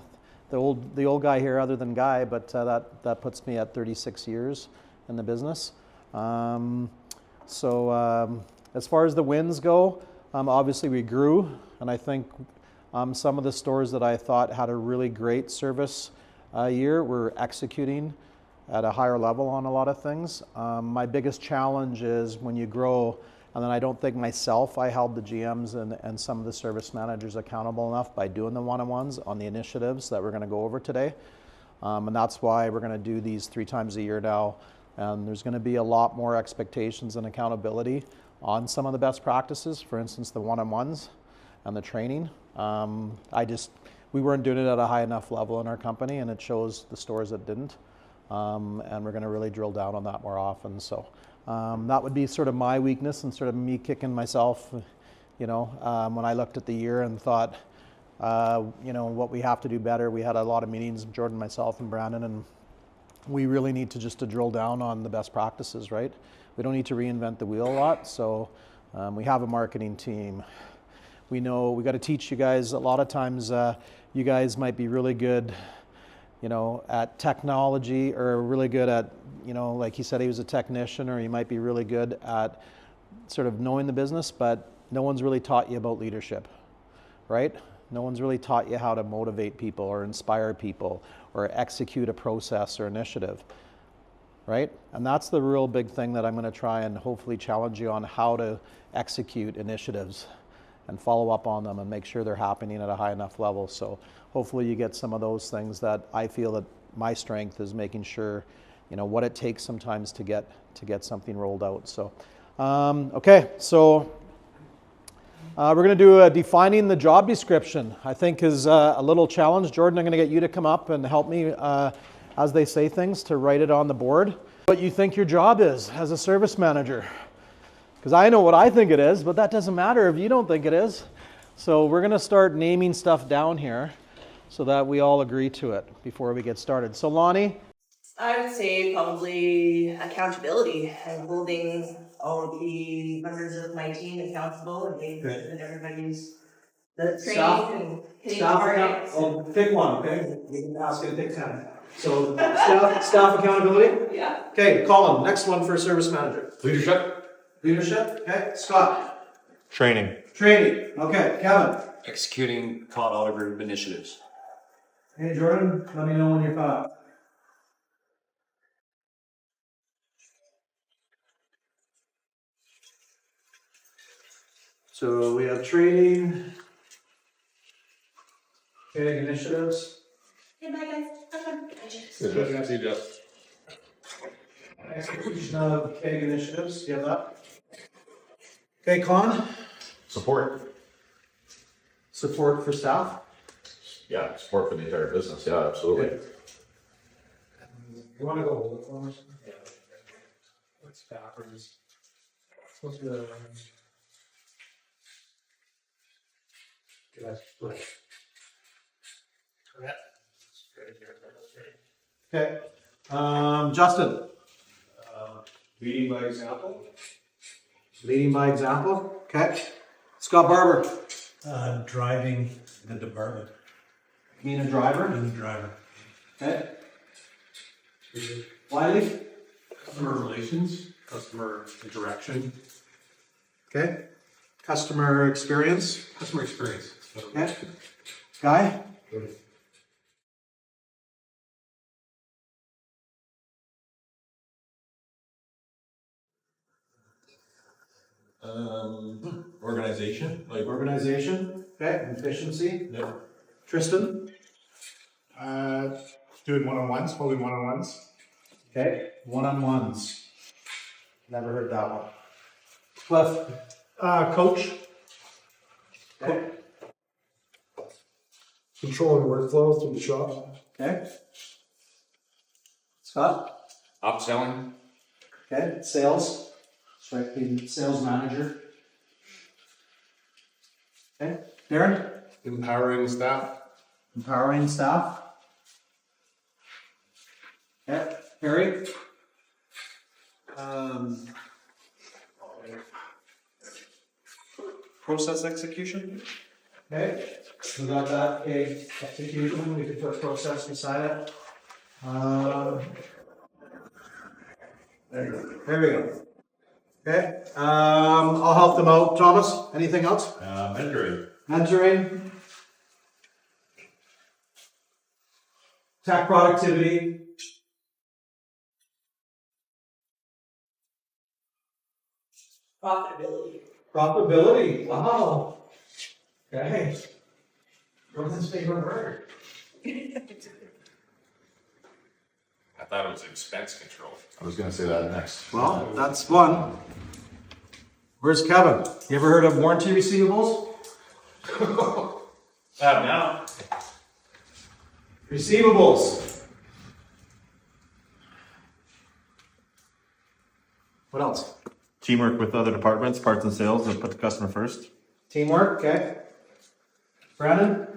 old guy here, other than Guy, but that puts me at 36 years in the business. As far as the wins go, obviously we grew, and I think some of the stores that I thought had a really great service year, we're executing at a higher level on a lot of things. My biggest challenge is when you grow, and then I don't think myself, I held the GMs and some of the service managers accountable enough by doing the one-on-ones on the initiatives that we're going to go over today. And that's why we're going to do these 3 times a year now. And there's going to be a lot more expectations and accountability on some of the best practices, for instance, the one-on-ones and the training. We weren't doing it at a high enough level in our company, and it shows the stores that didn't. And we're going to really drill down on that more often. So that would be sort of my weakness and sort of me kicking myself, when I looked at the year and thought, what we have to do better. We had a lot of meetings, Jordan, myself, and Brandon, and we really need to drill down on the best practices, right? We don't need to reinvent the wheel a lot. So we have a marketing team. We know we got to teach you guys. A lot of times you guys might be really good, at technology, or really good at, like he said, he was a technician, or you might be really good at sort of knowing the business, but no one's really taught you about leadership, right? No one's really taught you how to motivate people or inspire people or execute a process or initiative, right? And that's the real big thing that I'm going to try and hopefully challenge you on, how to execute initiatives and follow up on them and make sure they're happening at a high enough level. So hopefully you get some of those things that I feel that my strength is making sure, what it takes sometimes to get something rolled out. So, okay, so we're going to do defining the job description, I think is a little challenge. Jordan, I'm going to get you to come up and help me as they say things, to write it on the board. What you think your job is as a service manager. Because I know what I think it is, but that doesn't matter if you don't think it is. So we're going to start naming stuff down here so that we all agree to it before we get started. So Lonnie? I would say probably accountability and holding all of the members of my team accountable and making sure that everybody's trained and hitting targets. Pick one, okay? We can ask you to pick 10. So staff accountability? Yeah. Okay, Colin, next one for service manager. Leadership. Leadership, okay. Scott? Training. Training, okay. Kevin? Executing COD Auto Group initiatives. Hey, Jordan, let me know when you're thought. So we have training, okay, initiatives. Hey, bye guys. See you, Jeff. Execution of KEG initiatives, you have that? Okay, Con? Support. Support for staff? Yeah, support for the entire business. Yeah, absolutely. Okay. You want to go hold it for us? Yeah. What's backwards? Supposed to be the Okay. Justin. Leading by example. Leading by example. Okay. Scott Barber. Driving the department. Being a driver. Being a driver. Okay. Wiley. Customer relations, customer interaction. Okay. Customer experience. Customer experience. Okay. Guy. Organization, like Organization, okay, efficiency. Yeah. Tristan? Doing one-on-ones, holding one-on-ones. Okay, one-on-ones. Never heard that one. Cliff? Coach. Okay. Controlling workflow through the shop. Okay. Scott? Upselling. Okay, sales. Strike the sales manager. Okay, Darren? Empowering staff. Empowering staff. Okay, Harry? Process execution. Okay, we got that. Okay, execution. We can put process beside it. There we go. Okay, I'll help them out. Thomas, anything else? Mentoring. Mentoring. Tech productivity. Profitability. Profitability. Wow. Okay. Roman's favorite word. I thought it was expense control. I was gonna say that next. Well, that's one. Where's Kevin? You ever heard of warranty receivables? Now. Receivables. What else? Teamwork with other departments, parts and sales, and put the customer first. Teamwork, okay. Brandon?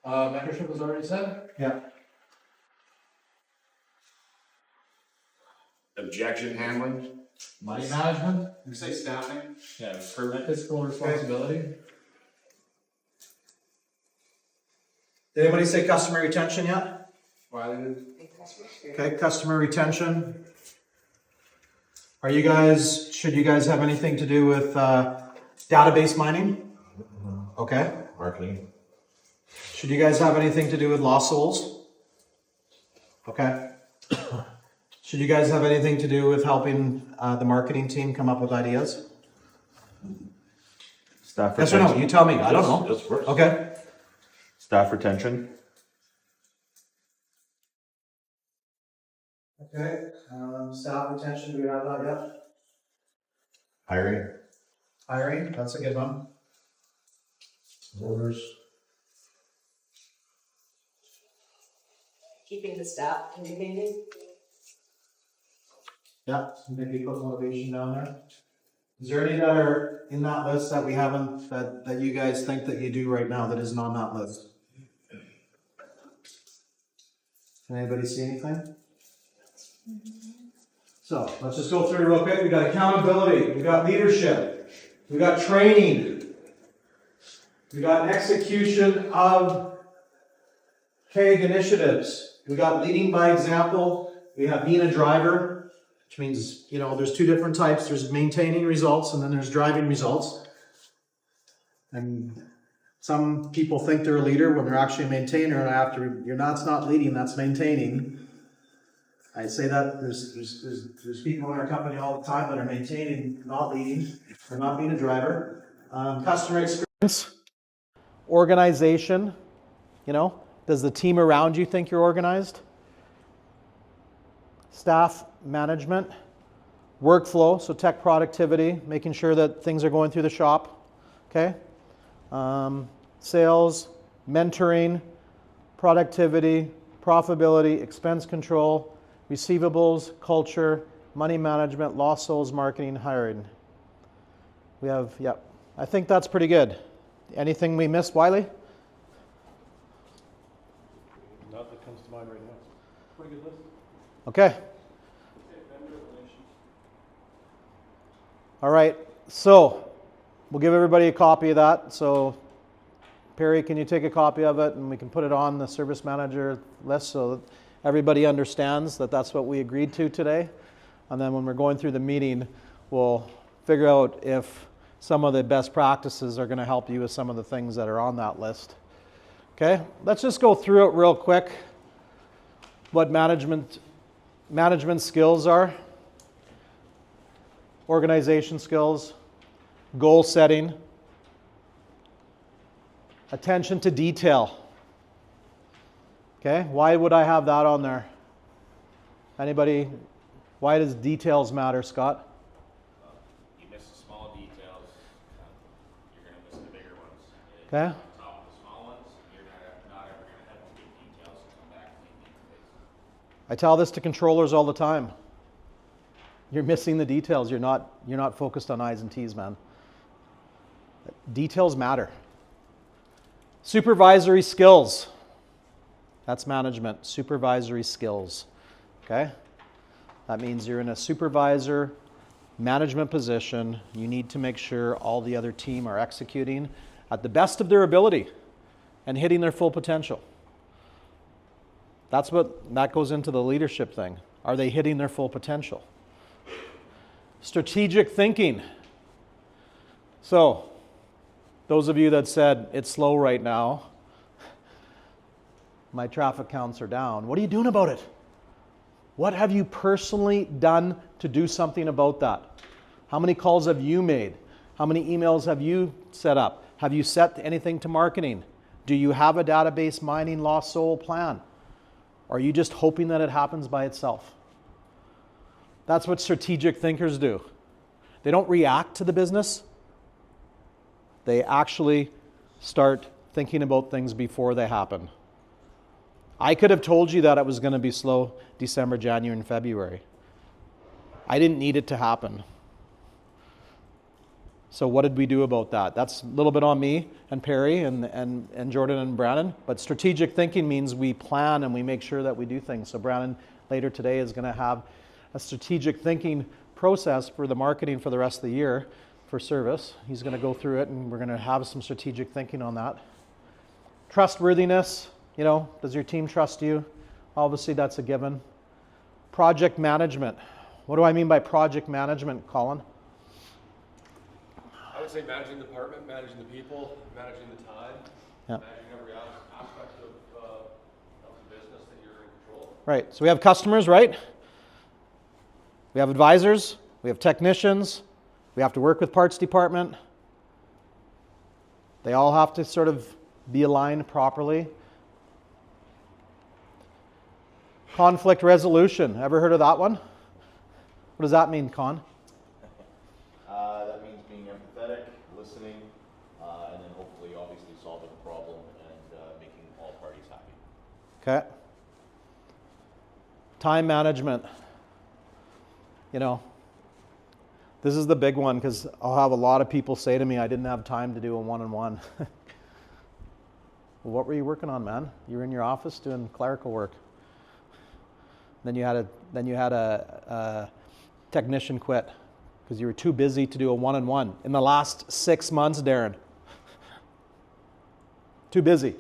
Mentorship was already said. Yeah. Objection handling. Money management. You say staffing? Yeah, fiscal responsibility. Did anybody say customer retention yet? Wiley. Okay, customer retention. Are you guys, should you guys have anything to do with database mining? Okay. Marketing. Should you guys have anything to do with lost souls? Okay. Should you guys have anything to do with helping the marketing team come up with ideas? Staff Yes or retention. no? You tell me. I don't know. Yes, of course. Okay. Staff retention. Okay. Staff retention. Do we have that yet? Hiring. Hiring. That's a good one. Orders. Keeping the staff motivated. Yeah. Maybe put motivation down there. Is there any that are in that list that we haven't, that you guys think that you do right now that isn't on that list? Can anybody see anything? So let's just go through real quick. We got accountability, we got leadership, we got training, we got execution of KEG initiatives, we got leading by example, we have being a driver, which means, you know, there's two different types. There's maintaining results and then there's driving results. And some people think they're a leader when they're actually a maintainer, and after you're not, it's not leading, that's maintaining. I say that there's people in our company all the time that are maintaining, not leading, or not being a driver. Customer experience, organization. You know, does the team around you think you're organized? Staff management, workflow, so tech productivity, making sure that things are going through the shop. Okay. Sales, mentoring, productivity, profitability, expense control, receivables, culture, money management, lost souls, marketing, hiring. We have, yeah, I think that's pretty good. Anything we missed, Wiley? Not that comes to mind right now. Pretty good list. Okay. All right, so we'll give everybody a copy of that. So Perry, can you take a copy of it and we can put it on the service manager list so that everybody understands that that's what we agreed to today. And then when we're going through the meeting, we'll figure out if some of the best practices are going to help you with some of the things that are on that list. Okay, let's just go through it real quick. What management skills are. organization skills, goal setting, attention to detail. Okay, why would I have that on there? Anybody? Why does details matter, Scott? You miss the small details, you're going to miss the bigger ones. Okay. On top of the small ones, you're not ever going to have the big details and come back and make the I tell this to controllers all the time. You're missing the details. You're not focused on I's and T's, man. Details matter. Supervisory skills. That's management. Supervisory skills. Okay? That means you're in a supervisor management position. You need to make sure all the other team are executing at the best of their ability and hitting their full potential. That goes into the leadership thing. Are they hitting their full potential? Strategic thinking. So, those of you that said it's slow right now, my traffic counts are down. What are you doing about it? What have you personally done to do something about that? How many calls have you made? How many emails have you set up? Have you set anything to marketing? Do you have a database mining lost soul plan? Or are you just hoping that it happens by itself? That's what strategic thinkers do. They don't react to the business. They actually start thinking about things before they happen. I could have told you that it was going to be slow December, January, and February. I didn't need it to happen. So what did we do about that? That's a little bit on me and Perry and Jordan and Brandon. But strategic thinking means we plan and we make sure that we do things. So Brandon later today is going to have a strategic thinking process for the marketing for the rest of the year for service. He's going to go through it and we're going to have some strategic thinking on that. Trustworthiness. Does your team trust you? Obviously, that's a given. Project management. What do I mean by project management, Colin? I would say managing the department, managing the people, managing the time, managing every aspect of the business that you're in control of. Right. So we have customers, right? We have advisors. We have technicians. We have to work with parts department. They all have to sort of be aligned properly. Conflict resolution. Ever heard of that one? What does that mean, Con? That means being empathetic, listening, and then hopefully, obviously, solving a problem and making all parties happy. Okay. Time management. This is the big one because I'll have a lot of people say to me, I didn't have time to do a one-on-one. Well, what were you working on, man? You were in your office doing clerical work. Then you had a technician quit because you were too busy to do a one-on-one. In the last 6 months, Darren. Too busy.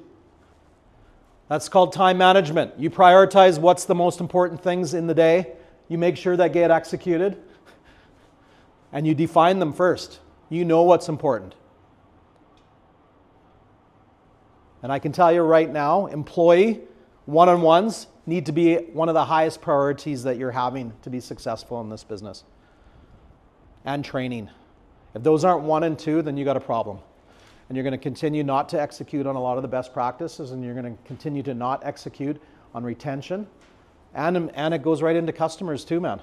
That's called time management. You prioritize what's the most important things in the day. You make sure that get executed. And you define them first. You know what's important. And I can tell you right now, employee one-on-ones need to be one of the highest priorities that you're having to be successful in this business. And training. If those aren't 1 and 2, then you got a problem. And you're going to continue not to execute on a lot of the best practices, and you're going to continue to not execute on retention. And it goes right into customers too, man.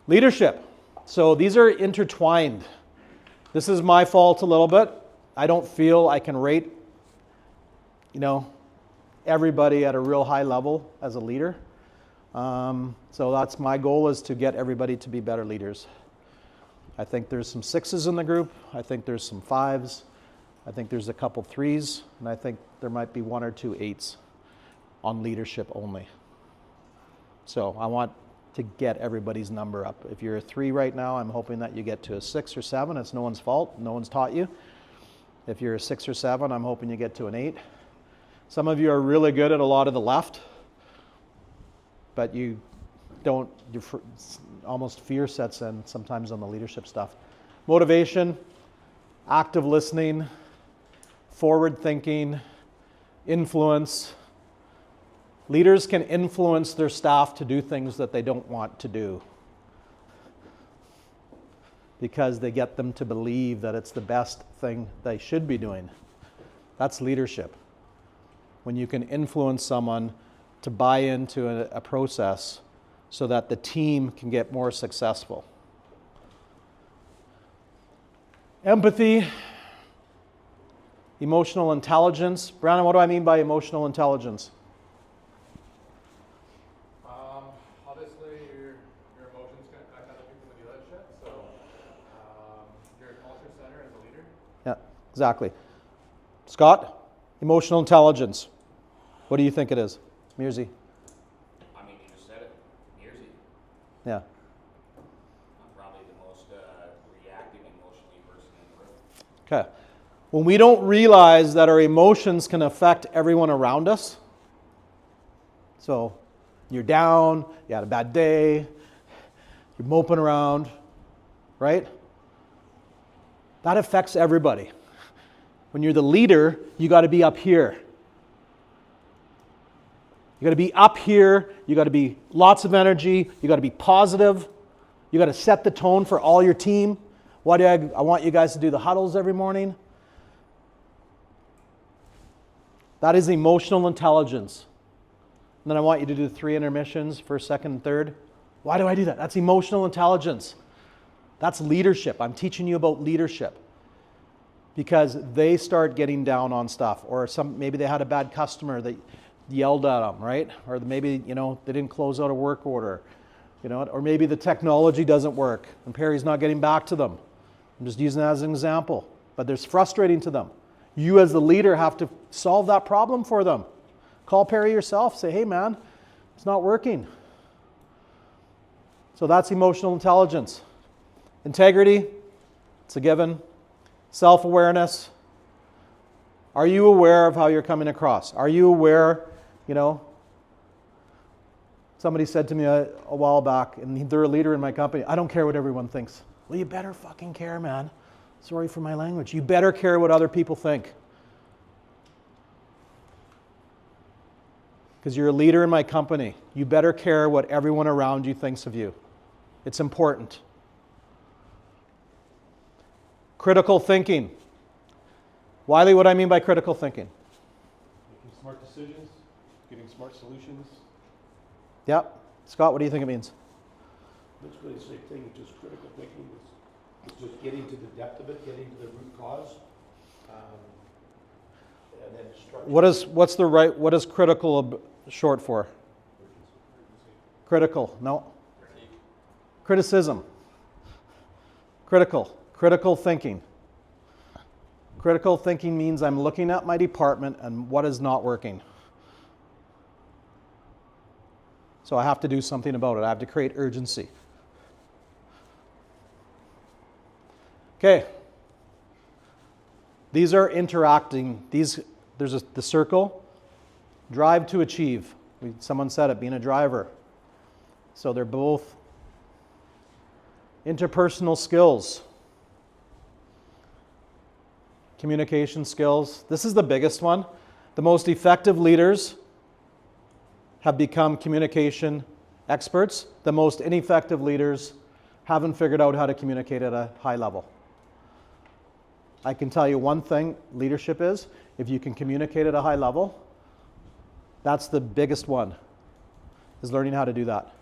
Leadership. So these are intertwined. This is my fault a little bit. I don't feel I can rate, everybody at a real high level as a leader. So that's my goal, is to get everybody to be better leaders. I think there's some 6s in the group. I think there's some 5s. I think there's a couple 3s. And I think there might be 1 or 2 8s on leadership only. So I want to get everybody's number up. If you're a 3 right now, I'm hoping that you get to a 6 or 7. It's no one's fault. No one's taught you. If you're a 6 or 7, I'm hoping you get to an 8. Some of you are really good at a lot of the left, but you don't, almost fear sets in sometimes on the leadership stuff. Motivation, active listening, forward thinking, influence. Leaders can influence their staff to do things that they don't want to do. because they get them to believe that it's the best thing they should be doing. That's leadership. When you can influence someone to buy into a process so that the team can get more successful. Empathy, emotional intelligence. Brandon, what do I mean by emotional intelligence? Obviously, your emotions can affect other people in the dealership, so you're a culture center as a leader. Yeah, exactly. Scott, emotional intelligence. What do you think it is? Mirzi? I mean, you just said it. Yearsy. Yeah. I'm probably the most reactive emotionally person in the room. Okay. When we don't realize that our emotions can affect everyone around us, so you're down, you had a bad day, you're moping around, right? That affects everybody. When you're the leader, you got to be up here. You got to be up here, you got to be lots of energy, you got to be positive, you got to set the tone for all your team. Why do I want you guys to do the huddles every morning? That is emotional intelligence. And then I want you to do 3 intermissions, first, second, and third. Why do I do that? That's emotional intelligence. That's leadership. I'm teaching you about leadership. Because they start getting down on stuff, or maybe they had a bad customer that yelled at them, right? Or maybe, they didn't close out a work order, or maybe the technology doesn't work and Perry's not getting back to them. I'm just using that as an example, but it's frustrating to them. You as the leader have to solve that problem for them. Call Perry yourself, say, hey man, it's not working. So that's emotional intelligence. Integrity, it's a given. Self-awareness. Are you aware of how you're coming across? Are you aware, somebody said to me a while back, and they're a leader in my company, I don't care what everyone thinks. Well, you better fucking care, man. Sorry for my language. You better care what other people think. Because you're a leader in my company. You better care what everyone around you thinks of you. It's important. Critical thinking. Wiley, what do I mean by critical thinking? Making smart decisions, getting smart solutions. Yep. Scott, what do you think it means? Basically the same thing, just critical thinking is just getting to the depth of it, getting to the root cause, and then structure. What is critical short for? Critical, no. Criticism. Critical thinking. Critical thinking means I'm looking at my department and what is not working. So I have to do something about it. I have to create urgency. Okay. These are interacting. There's the circle. Drive to achieve. Someone said it, being a driver. So they're both interpersonal skills. Communication skills. This is the biggest one. The most effective leaders have become communication experts. The most ineffective leaders haven't figured out how to communicate at a high level. I can tell you one thing leadership is, if you can communicate at a high level, that's the biggest one, is learning how to do that.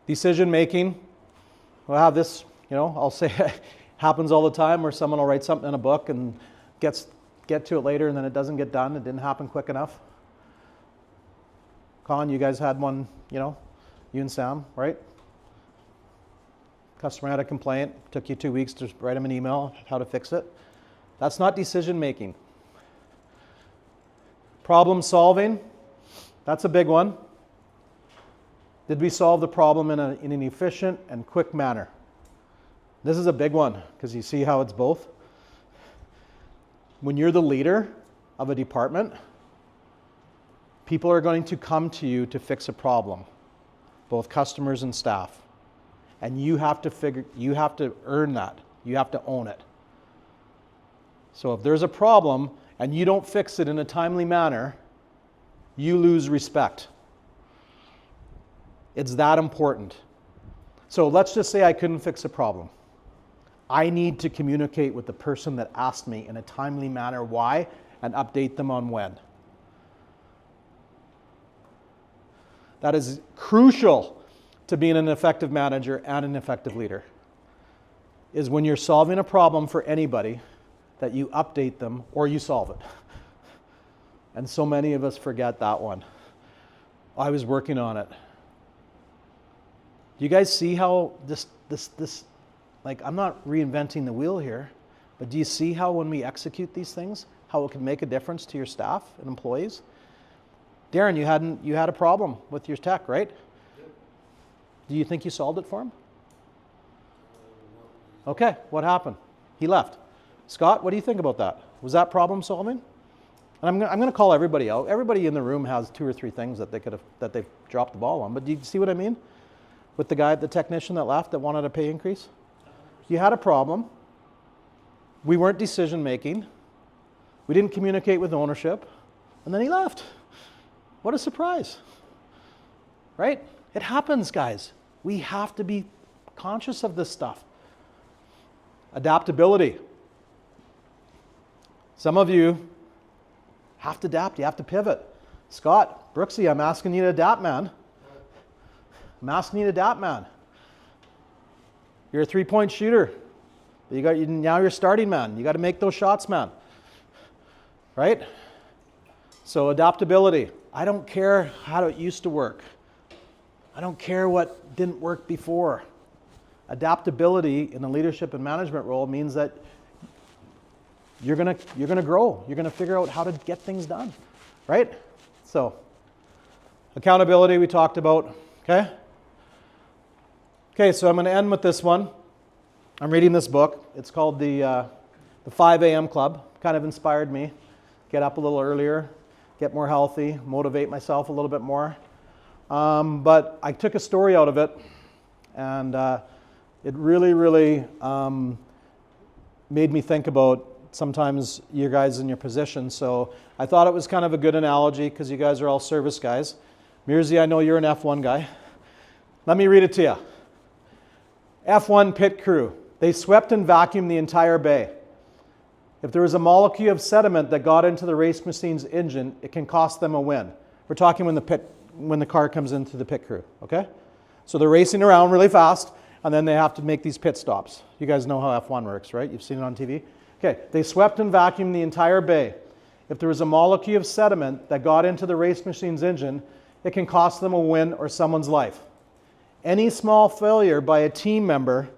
Decision making. We'll have this, I'll say happens all the time where someone will write something in a book and get to it later and then it doesn't get done. It didn't happen quick enough. Con, you guys had one, you and Sam, right? Customer had a complaint, took you 2 weeks to write them an email, how to fix it. That's not decision making. Problem solving, that's a big one. Did we solve the problem in an efficient and quick manner? This is a big one because you see how it's both. When you're the leader of a department, people are going to come to you to fix a problem, both customers and staff. And you have to earn that. You have to own it. So if there's a problem and you don't fix it in a timely manner, you lose respect. It's that important. So let's just say I couldn't fix a problem. I need to communicate with the person that asked me in a timely manner why and update them on when. That is crucial to being an effective manager and an effective leader, is when you're solving a problem for anybody that you update them or you solve it. And so many of us forget that one. I was working on it. Do you guys see how this, like, I'm not reinventing the wheel here, but do you see how when we execute these things, how it can make a difference to your staff and employees? Darren, you had a problem with your tech, right? Do you think you solved it for him? Okay, what happened? He left. Scott, what do you think about that? Was that problem solving? And I'm going to call everybody out. Everybody in the room has 2 or 3 things that they've dropped the ball on. But do you see what I mean? With the technician that left that wanted a pay increase? You had a problem. We weren't decision making. We didn't communicate with ownership. And then he left. What a surprise. Right? It happens, guys. We have to be conscious of this stuff. Adaptability. Some of you have to adapt. You have to pivot. Scott, Brooksy, I'm asking you to adapt, man. I'm asking you to adapt, man. You're a 3-point shooter. Now you're starting, man. You got to make those shots, man. Right? So adaptability. I don't care how it used to work. I don't care what didn't work before. Adaptability in the leadership and management role means that you're gonna grow. You're gonna figure out how to get things done, right? So, accountability we talked about. Okay. Okay. So I'm gonna end with this one. I'm reading this book. It's called the 5 a.m. Club. Kind of inspired me. Get up a little earlier, get more healthy, motivate myself a little bit more. But I took a story out of it, and it really, really made me think about sometimes you guys in your position. So I thought it was kind of a good analogy because you guys are all service guys. Mirzi, I know you're an F1 guy. Let me read it to you. F1 pit crew. They swept and vacuumed the entire bay. If there was a molecule of sediment that got into the race machine's engine, it can cost them a win. We're talking when the car comes into the pit crew, okay? So they're racing around really fast, and then they have to make these pit stops. You guys know how F1 works, right? You've seen it on TV? Okay, they swept and vacuumed the entire bay. If there was a molecule of sediment that got into the race machine's engine, it can cost them a win or someone's life. Any small failure by a team member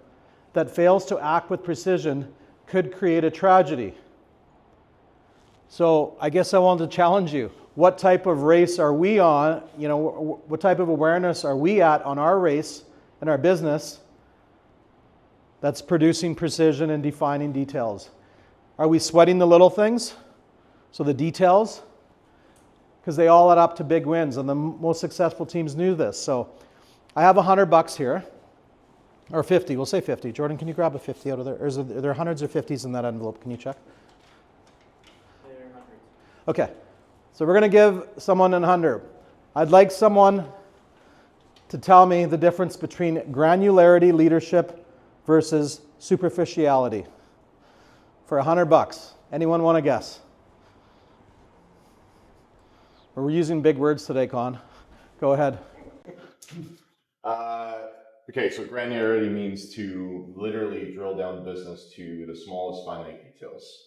that fails to act with precision could create a tragedy. So I guess I wanted to challenge you. What type of race are we on? You know, what type of awareness are we at on our race and our business that's producing precision and defining details? Are we sweating the little things? So the details? Because they all add up to big wins, and the most successful teams knew this. So I have $100 here, or 50. We'll say 50. Jordan, can you grab a 50 out of there? Or are there hundreds or 50s in that envelope? Can you check? Okay. So we're going to give someone 100. I'd like someone to tell me the difference between granularity leadership versus superficiality. For $100. Anyone want to guess? We're using big words today, Con. Go ahead. Okay, so granularity means to literally drill down the business to the smallest finite details.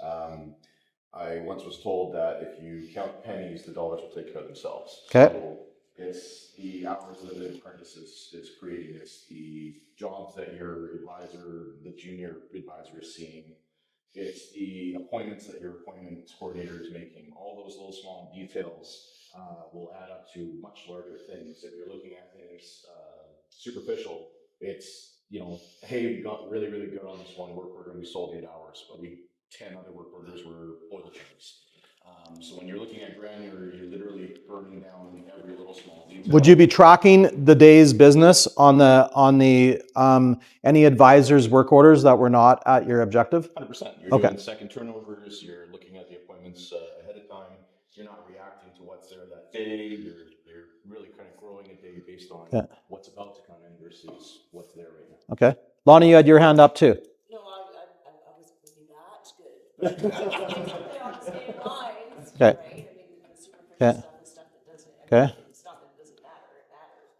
I once was told that if you count pennies, the dollars will take care of themselves. Okay. So it's the hours that the apprentice is creating. It's the jobs that your advisor, the junior advisor is seeing. It's the appointments that your appointment coordinator is making. All those little small details will add up to much larger things. If you're looking at things superficial, it's, you know, hey, we got really, really good on this one work order and we sold 8 hours, but 10 other work orders were oil changes. So when you're looking at granular, you're literally burning down every little small detail. Would you be tracking the day's business on the any advisors' work orders that were not at your objective? 100%. You're doing second turnovers. You're looking at the appointments ahead of time. you're not reacting to what's there that day. You're really kind of growing a day based on what's about to come in versus what's there right now. Okay. Lonnie, you had your hand up too. No, I wasn't thinking that good. Basically on the same lines, Okay. right? I mean, the superficial Okay. stuff is stuff that doesn't, Okay. it's not that it doesn't matter, it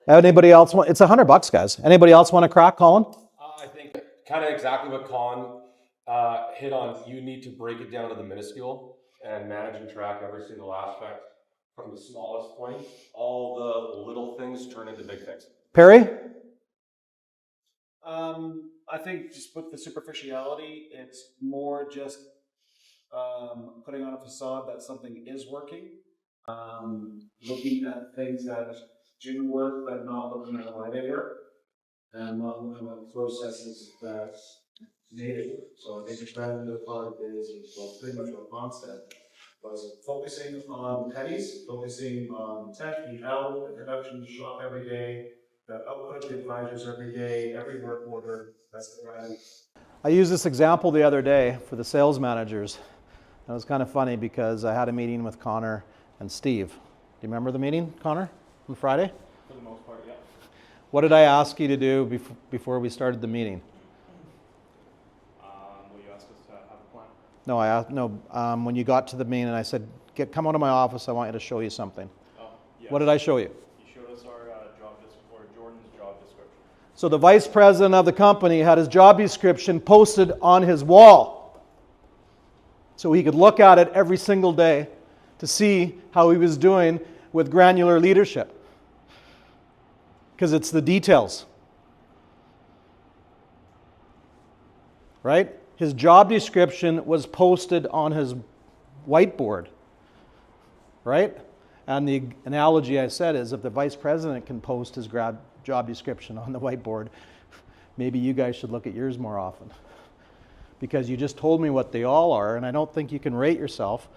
matters. Anybody else want? It's $100, guys. Anybody else want to crack, Colin? I think kind of exactly what Colin hit on. You need to break it down to the minuscule and manage and track every single aspect from the smallest point. All the little things turn into big things. Perry? I think just with the superficiality, it's more just putting on a facade that something is working. Looking at things that do work, but not looking at why they work. And not looking at processes that's needed. So I think the trend of the product is well, pretty much what Bob said. Was focusing on pennies, focusing on tech, the L, the production shop every day, the output advisors every day, every work order. That's the brand. I used this example the other day for the sales managers. It was kind of funny because I had a meeting with Connor and Steve. Do you remember the meeting, Connor, on Friday? For the most part, yeah. What did I ask you to do before we started the meeting? Will you ask us to have a plan? No, I asked, no. When you got to the meeting, I said, come out of my office. I want you to show you something. Oh, yes. What did I show you? You showed us our Jordan's job description. So the vice president of the company had his job description posted on his wall, so he could look at it every single day to see how he was doing with granular leadership. Because it's the details. Right? His job description was posted on his whiteboard. Right? And the analogy I said is if the vice president can post his job description on the whiteboard, maybe you guys should look at yours more often. Because you just told me what they all are, and I don't think you can rate yourself,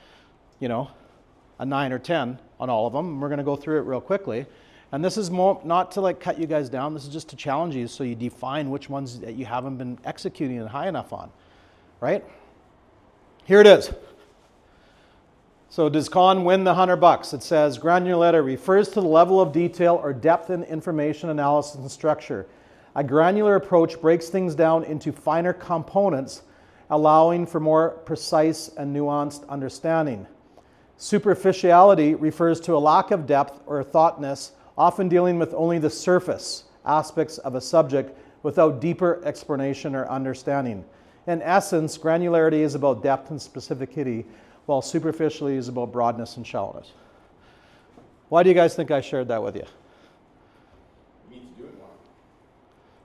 a 9 or 10 on all of them. We're going to go through it real quickly. And this is not to cut you guys down. This is just to challenge you so you define which ones that you haven't been executing it high enough on. Right? Here it is. So does Con win the $100? It says granularity refers to the level of detail or depth in information analysis and structure. A granular approach breaks things down into finer components, allowing for more precise and nuanced understanding. Superficiality refers to a lack of depth or thoughtness, often dealing with only the surface aspects of a subject without deeper explanation or understanding. In essence, granularity is about depth and specificity, while superficially is about broadness and shallowness. Why do you guys think I shared that with you? It means do it more.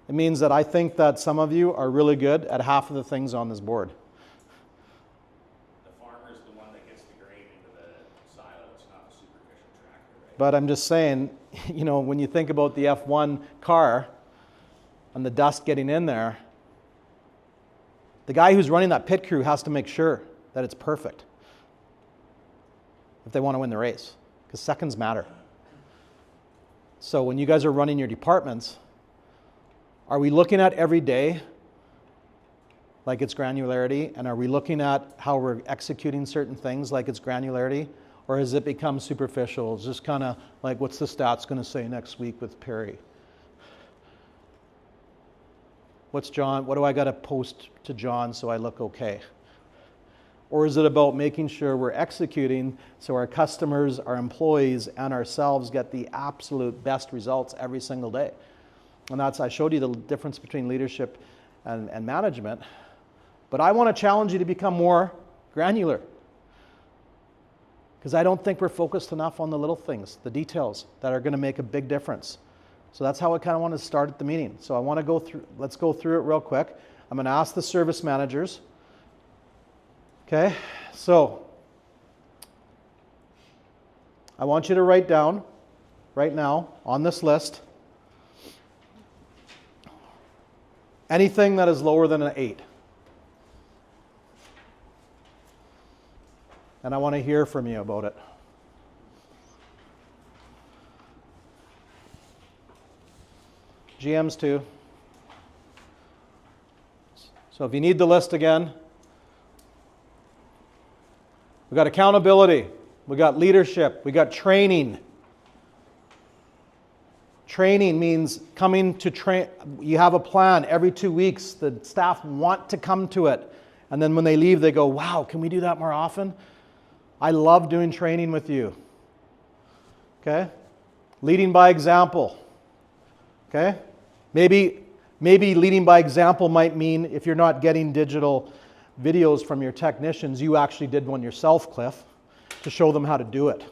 It means that I think that some of you are really good at half of the things on this board. The farmer is the one that gets the grain into the silo. It's not the superficial tractor, right? But I'm just saying, when you think about the F1 car and the dust getting in there, the guy who's running that pit crew has to make sure that it's perfect if they want to win the race, because seconds matter. So when you guys are running your departments, are we looking at every day like it's granularity, and are we looking at how we're executing certain things like it's granularity, or has it become superficial? It's just kind of like, what's the stats going to say next week with Perry? What do I got to post to John so I look okay? Or is it about making sure we're executing so our customers, our employees, and ourselves get the absolute best results every single day? And I showed you the difference between leadership and management. But I want to challenge you to become more granular. Because I don't think we're focused enough on the little things, the details that are going to make a big difference. So that's how I kind of want to start at the meeting. So I want to let's go through it real quick. I'm going to ask the service managers. Okay, so I want you to write down right now on this list anything that is lower than an 8. And I want to hear from you about it. GMs too. So if you need the list again, we've got accountability. We got leadership. We got training. Training means coming to train. You have a plan every 2 weeks. The staff want to come to it. And then when they leave, they go, wow, can we do that more often? I love doing training with you. Okay? Leading by example. Okay? Maybe leading by example might mean if you're not getting digital videos from your technicians, you actually did one yourself, Cliff, to show them how to do it.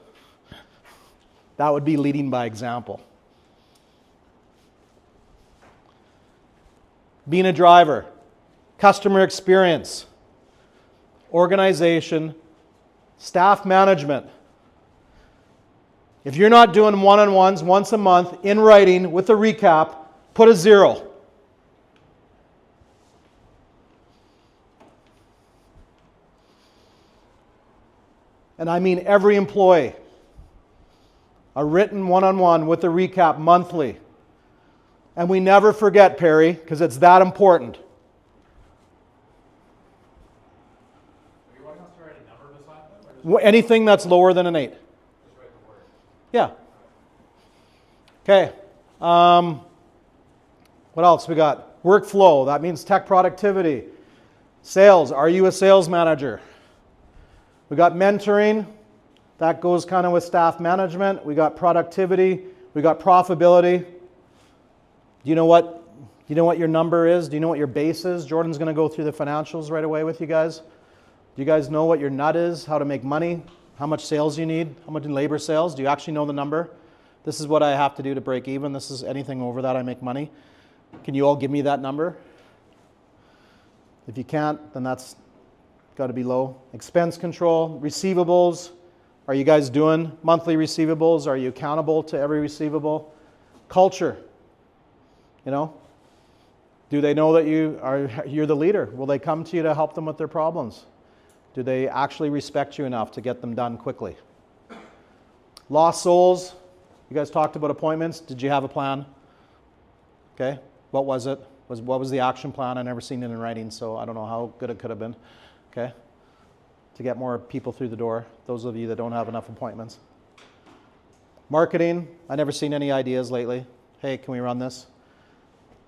That would be leading by example. Being a driver, customer experience, organization, staff management. If you're not doing one-on-ones once a month in writing with a recap, put a 0. And I mean every employee. A written one-on-one with a recap monthly. And we never forget, Perry, because it's that important. Anything that's lower than an 8. Yeah. Okay. What else we got? Workflow. That means tech productivity. Sales. Are you a sales manager? We got mentoring. That goes kind of with staff management. We got productivity. We got profitability. Do you know what your number is? Do you know what your base is? Jordan's going to go through the financials right away with you guys. Do you guys know what your nut is? How to make money? How much sales you need? How much in labor sales? Do you actually know the number? This is what I have to do to break even. This is anything over that I make money. Can you all give me that number? If you can't, then that's got to be low. Expense control, receivables. Are you guys doing monthly receivables? Are you accountable to every receivable? Culture. You know, do they know that you're the leader? Will they come to you to help them with their problems? Do they actually respect you enough to get them done quickly? Lost souls. You guys talked about appointments. Did you have a plan? Okay. What was it? What was the action plan? I've never seen it in writing, so I don't know how good it could have been. Okay. To get more people through the door. Those of you that don't have enough appointments. Marketing. I've never seen any ideas lately. Hey, can we run this?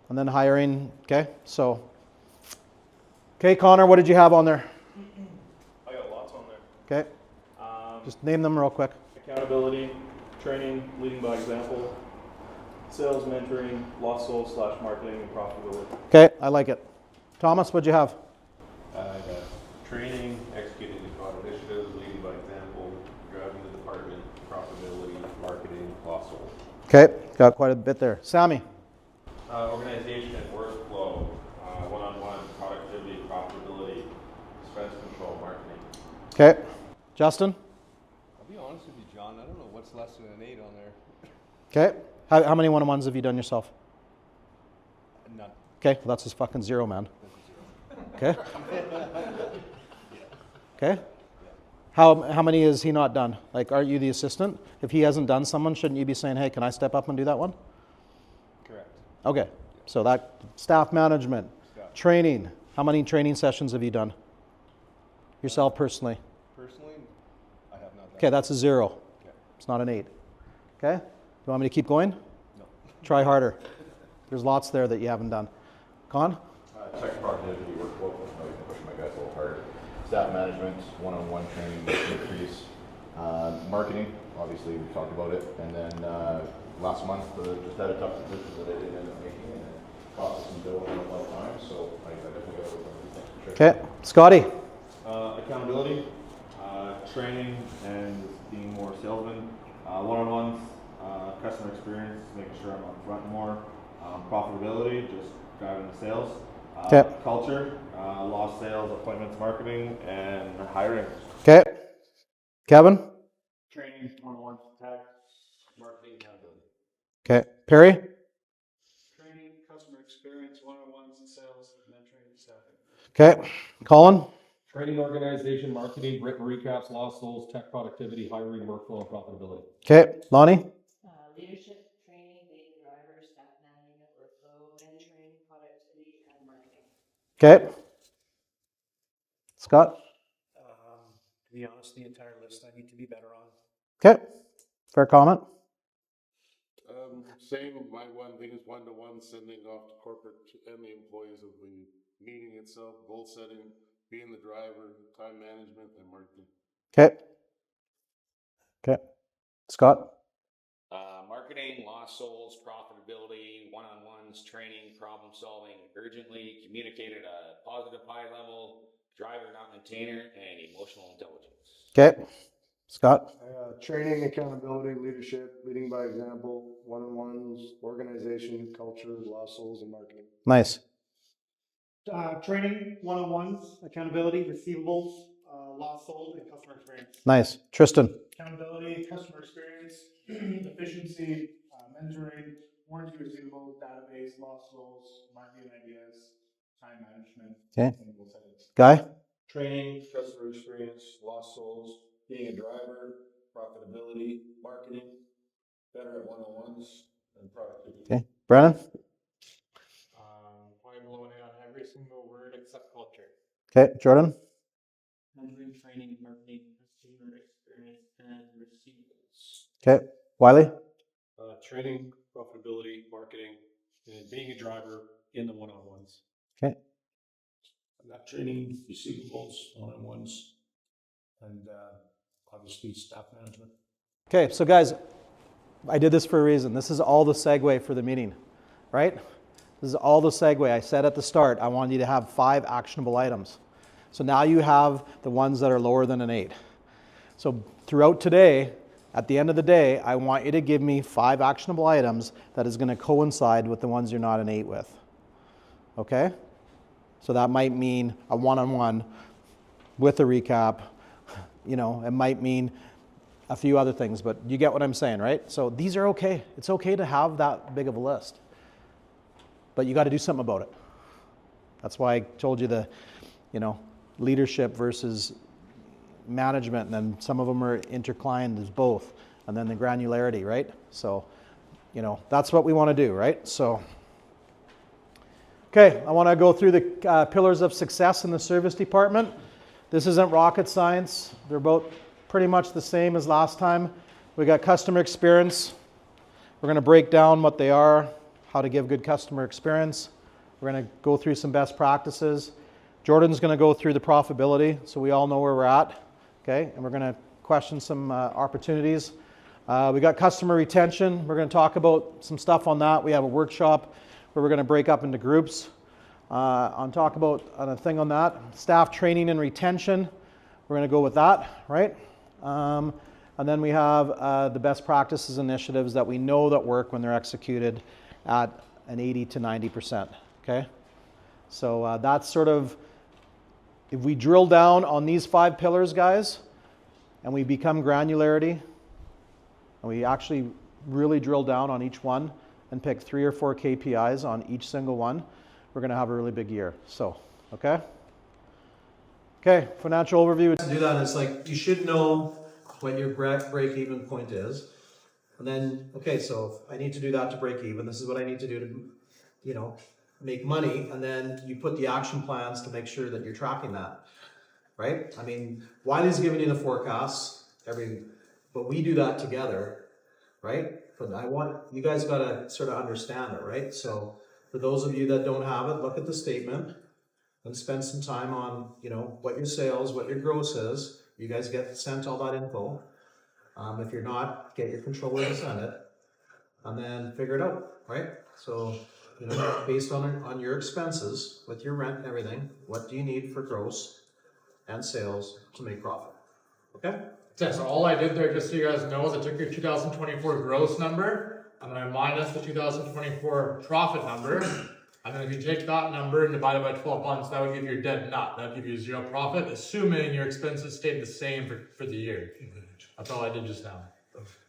And then hiring. Okay. So. Okay, Connor, what did you have on there? I got lots on there. Okay. Just name them real quick. Accountability, training, leading by example, sales, mentoring, lost souls / marketing, and profitability. Okay, I like it. Thomas, what'd you have? I got training, executing the COD initiatives, leading by example, driving the department, profitability, marketing, lost souls. Okay, got quite a bit there. Sammy. Organization and workflow, one-on-one, productivity, profitability, expense control, marketing. Okay. Justin? I'll be honest with you, John. I don't know what's less than an 8 on there. Okay. How many one-on-ones have you done yourself? None. Okay, well that's just fucking 0, man. Okay. Okay. How many has he not done? Like, aren't you the assistant? If he hasn't done someone, shouldn't you be saying, hey, can I step up and do that one? Correct. Okay. So that staff management, training. How many training sessions have you done? Yourself personally? Personally, I have not done. Okay, that's a 0. Okay. It's not an 8. Okay? You want me to keep going? No. Try harder. There's lots there that you haven't done. Con? Tech productivity workflow, pushing my guys a little harder. Staff management, one-on-one training increase. Marketing, obviously we talked about it. And then last month, just had a tough decision that I didn't end up making, and it cost us some dough and a lot of time, so I definitely got to work on these things. Okay. Scotty? Accountability, training, and being more salesman. One-on-ones, customer experience, making sure I'm up front more. Profitability, just driving the sales. Culture, lost sales, appointments, marketing, and hiring. Okay. Kevin? Training, one-on-one, tax, marketing, accountability. Okay. Perry? Training, customer experience, one-on-ones, and sales, mentoring, and staffing. Okay. Colin? Training, organization, marketing, written recaps, lost souls, tech productivity, hiring, workflow, and profitability. Okay. Lonnie? Leadership, training, leading drivers, staff management, workflow, mentoring, productivity, and marketing. Okay. Scott? To be honest, the entire list I need to be better on. Okay, fair comment. Same, my one thing is one-to-one sending off to corporate and the employees of the meeting itself, goal setting, being the driver, time management, and marketing. Okay. Okay. Scott? Marketing, lost souls, profitability, one-on-ones, training, problem solving, urgently, communicate at a positive high level, driver, not maintainer, and emotional intelligence. Okay. Scott? Training, accountability, leadership, leading by example, one-on-ones, organization, culture, lost souls, and marketing. Nice. Training, one-on-ones, accountability, receivables, lost sold, and customer experience. Nice. Tristan? Accountability, customer experience, efficiency, mentoring, warranty receivables, database, lost souls, marketing ideas, time management. Okay. Guy? Training, customer experience, lost souls, being a driver, profitability, marketing, better at one-on-ones, and productivity. Okay. Brennan? I'm blowing it on every single word except culture. Okay. Jordan? Mentoring, training, marketing, customer experience, and receivables. Okay. Wiley? Training, profitability, marketing, and being a driver in the one-on-ones. Okay. I've got training, receivables, one-on-ones, and obviously staff management. Okay, so guys, I did this for a reason. This is all the segue for the meeting, right? This is all the segue. I said at the start, I wanted you to have 5 actionable items. So now you have the ones that are lower than an 8. So throughout today, at the end of the day, I want you to give me 5 actionable items that is going to coincide with the ones you're not an 8 with. Okay? So that might mean a one-on-one with a recap. You know, it might mean a few other things, but you get what I'm saying, right? So these are okay. It's okay to have that big of a list. But you got to do something about it. That's why I told you the, leadership versus management, and then some of them are intertwined as both, and then the granularity, right? So, that's what we want to do, right? So, okay, I want to go through the pillars of success in the service department. This isn't rocket science. They're both pretty much the same as last time. We got customer experience. We're going to break down what they are, how to give good customer experience. We're going to go through some best practices. Jordan's going to go through the profitability, so we all know where we're at. Okay, and we're going to question some opportunities. We got customer retention. We're going to talk about some stuff on that. We have a workshop where we're going to break up into groups. Talk about a thing on that. Staff training and retention. We're going to go with that, right? And then we have the best practices initiatives that we know that work when they're executed at an 80 to 90%. Okay, so that's sort of, if we drill down on these 5 pillars, guys, and we become granularity, and we actually really drill down on each one and pick 3 or 4 KPIs on each single one, we're going to have a really big year. So, okay? Okay, financial overview. To do that, it's like you should know what your break-even point is. And then, okay, so if I need to do that to break even, this is what I need to do to, make money. And then you put the action plans to make sure that you're tracking that, right? I mean, Wiley's giving you the forecasts, but we do that together, right? But I want, you guys got to sort of understand it, right? So for those of you that don't have it, look at the statement and spend some time on, what your sales, what your gross is. You guys get sent all that info. If you're not, get your controller to send it, and then figure it out, right? So, based on your expenses with your rent and everything, what do you need for gross and sales to make profit? Okay? Yeah, so all I did there, just so you guys know, is I took your 2024 gross number, and then I minus the 2024 profit number, and then if you take that number and divide it by 12 months, that would give you a dead nut. That would give you 0 profit, assuming your expenses stayed the same for the year. That's all I did just now.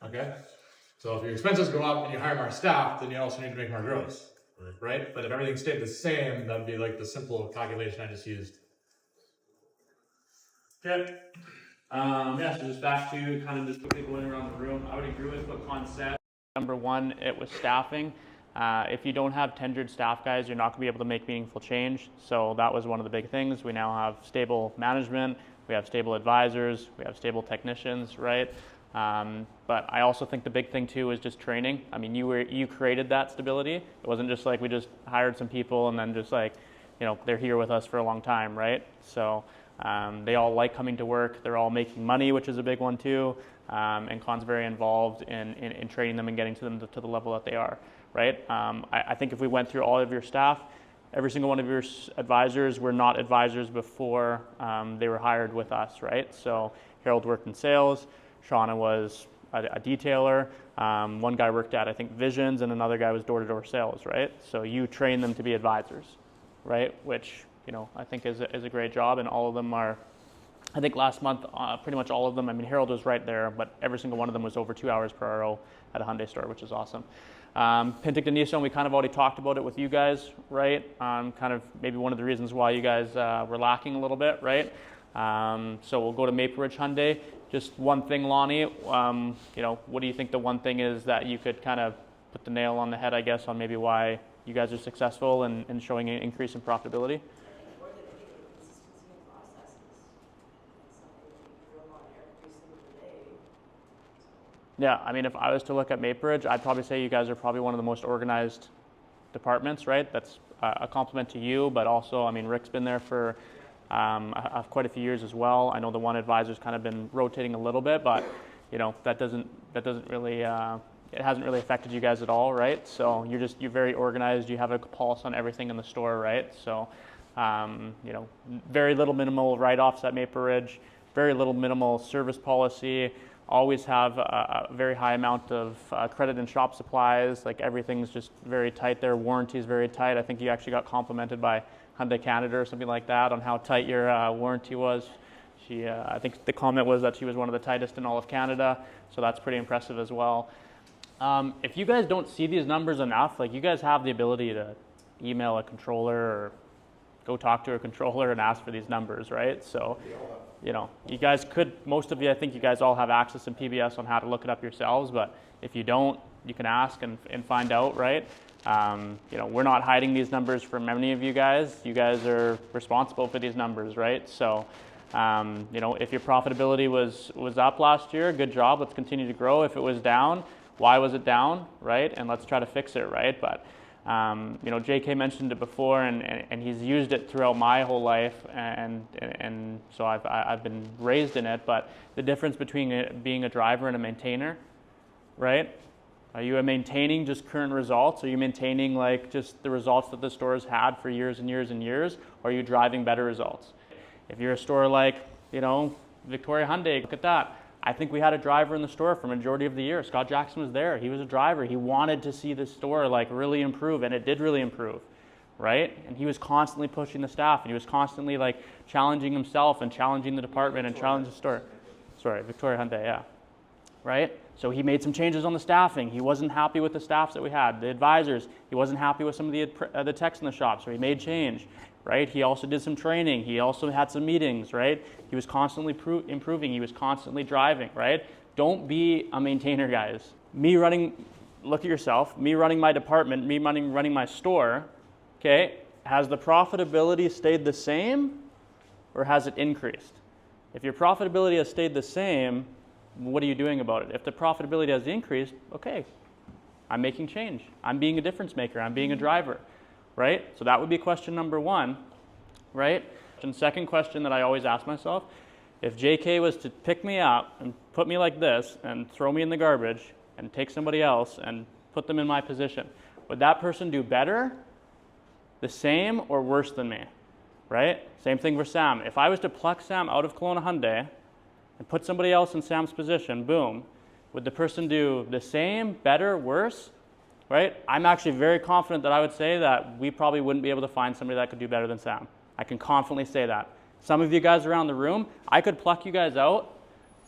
Okay? So if your expenses go up and you hire more staff, then you also need to make more gross. Right? But if everything stayed the same, that'd be like the simple calculation I just used. Okay. So just back to kind of just quickly going around the room. I would agree with what Con said. Number one, it was staffing. If you don't have tenured staff guys, you're not going to be able to make meaningful change. So that was one of the big things. We now have stable management. We have stable advisors. We have stable technicians, right? But I also think the big thing too is just training. I mean, you created that stability. It wasn't just like we just hired some people and then just like, you know, they're here with us for a long time, right? So they all like coming to work. They're all making money, which is a big one too. And Con's very involved in training them and getting to them to the level that they are, right? I think if we went through all of your staff, every single one of your advisors were not advisors before they were hired with us, right? So Harold worked in sales, Shauna was a detailer, one guy worked at, I think, Visions, and another guy was door-to-door sales, right? So you train them to be advisors, right? Which, you know, I think is a great job, and all of them are, I think last month, pretty much all of them, I mean, Harold was right there, but every single one of them was over 2 hours per RO at a Hyundai store, which is awesome. Penticton Nissan, we kind of already talked about it with you guys, right? Kind of maybe one of the reasons why you guys were lacking a little bit, right? So we'll go to Maple Ridge Hyundai. Just one thing, Lonnie, you know, what do you think the one thing is that you could kind of put the nail on the head, I guess, on maybe why you guys are successful and showing an increase in profitability? Yeah, I mean, if I was to look at Maple Ridge, I'd probably say you guys are probably one of the most organized departments, right? That's a compliment to you, but also, I mean, Rick's been there for quite a few years as well. I know the one advisor's kind of been rotating a little bit, but you know that doesn't really it hasn't really affected you guys at all, right? So you're very organized. You have a pulse on everything in the store, right? So you know, very little minimal write-offs at Maple Ridge, very little minimal service policy. Always have a very high amount of credit and shop supplies. Like everything's just very tight there. Warranty is very tight. I think you actually got complimented by Hyundai Canada or something like that on how tight your warranty was. She, I think the comment was that she was one of the tightest in all of Canada, so that's pretty impressive as well. If you guys don't see these numbers enough, like you guys have the ability to email a controller or go talk to a controller and ask for these numbers, right? So, you know, you guys could, most of you, I think you guys all have access in PBS on how to look it up yourselves, but if you don't, you can ask and find out, right? You know, we're not hiding these numbers from any of you guys. You guys are responsible for these numbers, right? So, you know, if your profitability was up last year, good job. Let's continue to grow. If it was down, why was it down, right? And let's try to fix it, right? But you know, JK mentioned it before, and he's used it throughout my whole life, and so I've been raised in it. But the difference between being a driver and a maintainer, right? Are you maintaining just current results? Are you maintaining like just the results that the store has had for years and years and years? Or are you driving better results? If you're a store like, you know, Victoria Hyundai, look at that. I think we had a driver in the store for majority of the year. Scott Jackson was there. He was a driver. He wanted to see the store like really improve, and it did really improve, right? And he was constantly pushing the staff, and he was constantly like challenging himself and challenging the department and challenging the store. Sorry, Victoria Hyundai, yeah. Right? So he made some changes on the staffing. He wasn't happy with the staffs that we had. The advisors, he wasn't happy with some of the techs in the shop, so he made change, right? He also did some training. He also had some meetings, right? He was constantly improving. He was constantly driving, right? Don't be a maintainer, guys. Me running, look at yourself, me running my department, me running my store, okay? Has the profitability stayed the same or has it increased? If your profitability has stayed the same, what are you doing about it? If the profitability has increased, okay, I'm making change. I'm being a difference maker. I'm being a driver, right? So that would be question number one, right? And second question that I always ask myself, if JK was to pick me up and put me like this and throw me in the garbage and take somebody else and put them in my position, would that person do better, the same, or worse than me, right? Same thing for Sam. If I was to pluck Sam out of Kelowna Hyundai and put somebody else in Sam's position, boom, would the person do the same, better, worse, right? I'm actually very confident that I would say that we probably wouldn't be able to find somebody that could do better than Sam. I can confidently say that. Some of you guys around the room, I could pluck you guys out.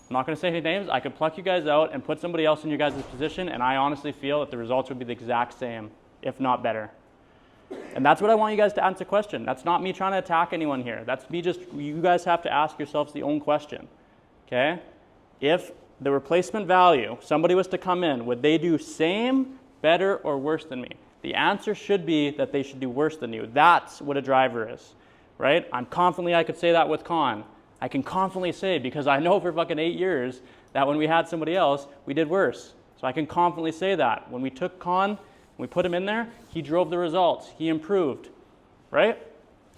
I'm not going to say any names. I could pluck you guys out and put somebody else in your guys' position, and I honestly feel that the results would be the exact same, if not better. And that's what I want you guys to answer the question. That's not me trying to attack anyone here. That's me just, you guys have to ask yourselves the own question. Okay? If the replacement value, somebody was to come in, would they do same, better, or worse than me? The answer should be that they should do worse than you. That's what a driver is, right? I could say that with Con. I can confidently say, because I know for fucking 8 years that when we had somebody else, we did worse. So I can confidently say that. When we took Con, we put him in there, he drove the results. He improved, right?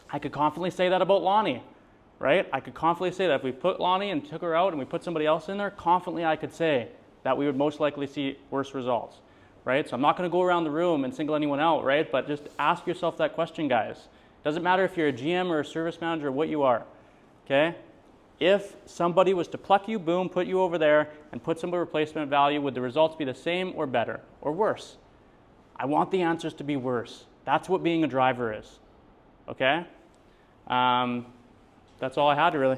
I could confidently say that about Lonnie, right? I could confidently say that if we put Lonnie and took her out and we put somebody else in there, confidently I could say that we would most likely see worse results, right? So I'm not going to go around the room and single anyone out, right? But just ask yourself that question, guys. Doesn't matter if you're a GM or a service manager or what you are, okay? If somebody was to pluck you, boom, put you over there and put some replacement value, would the results be the same or better or worse? I want the answers to be worse. That's what being a driver is, okay? That's all I had, really.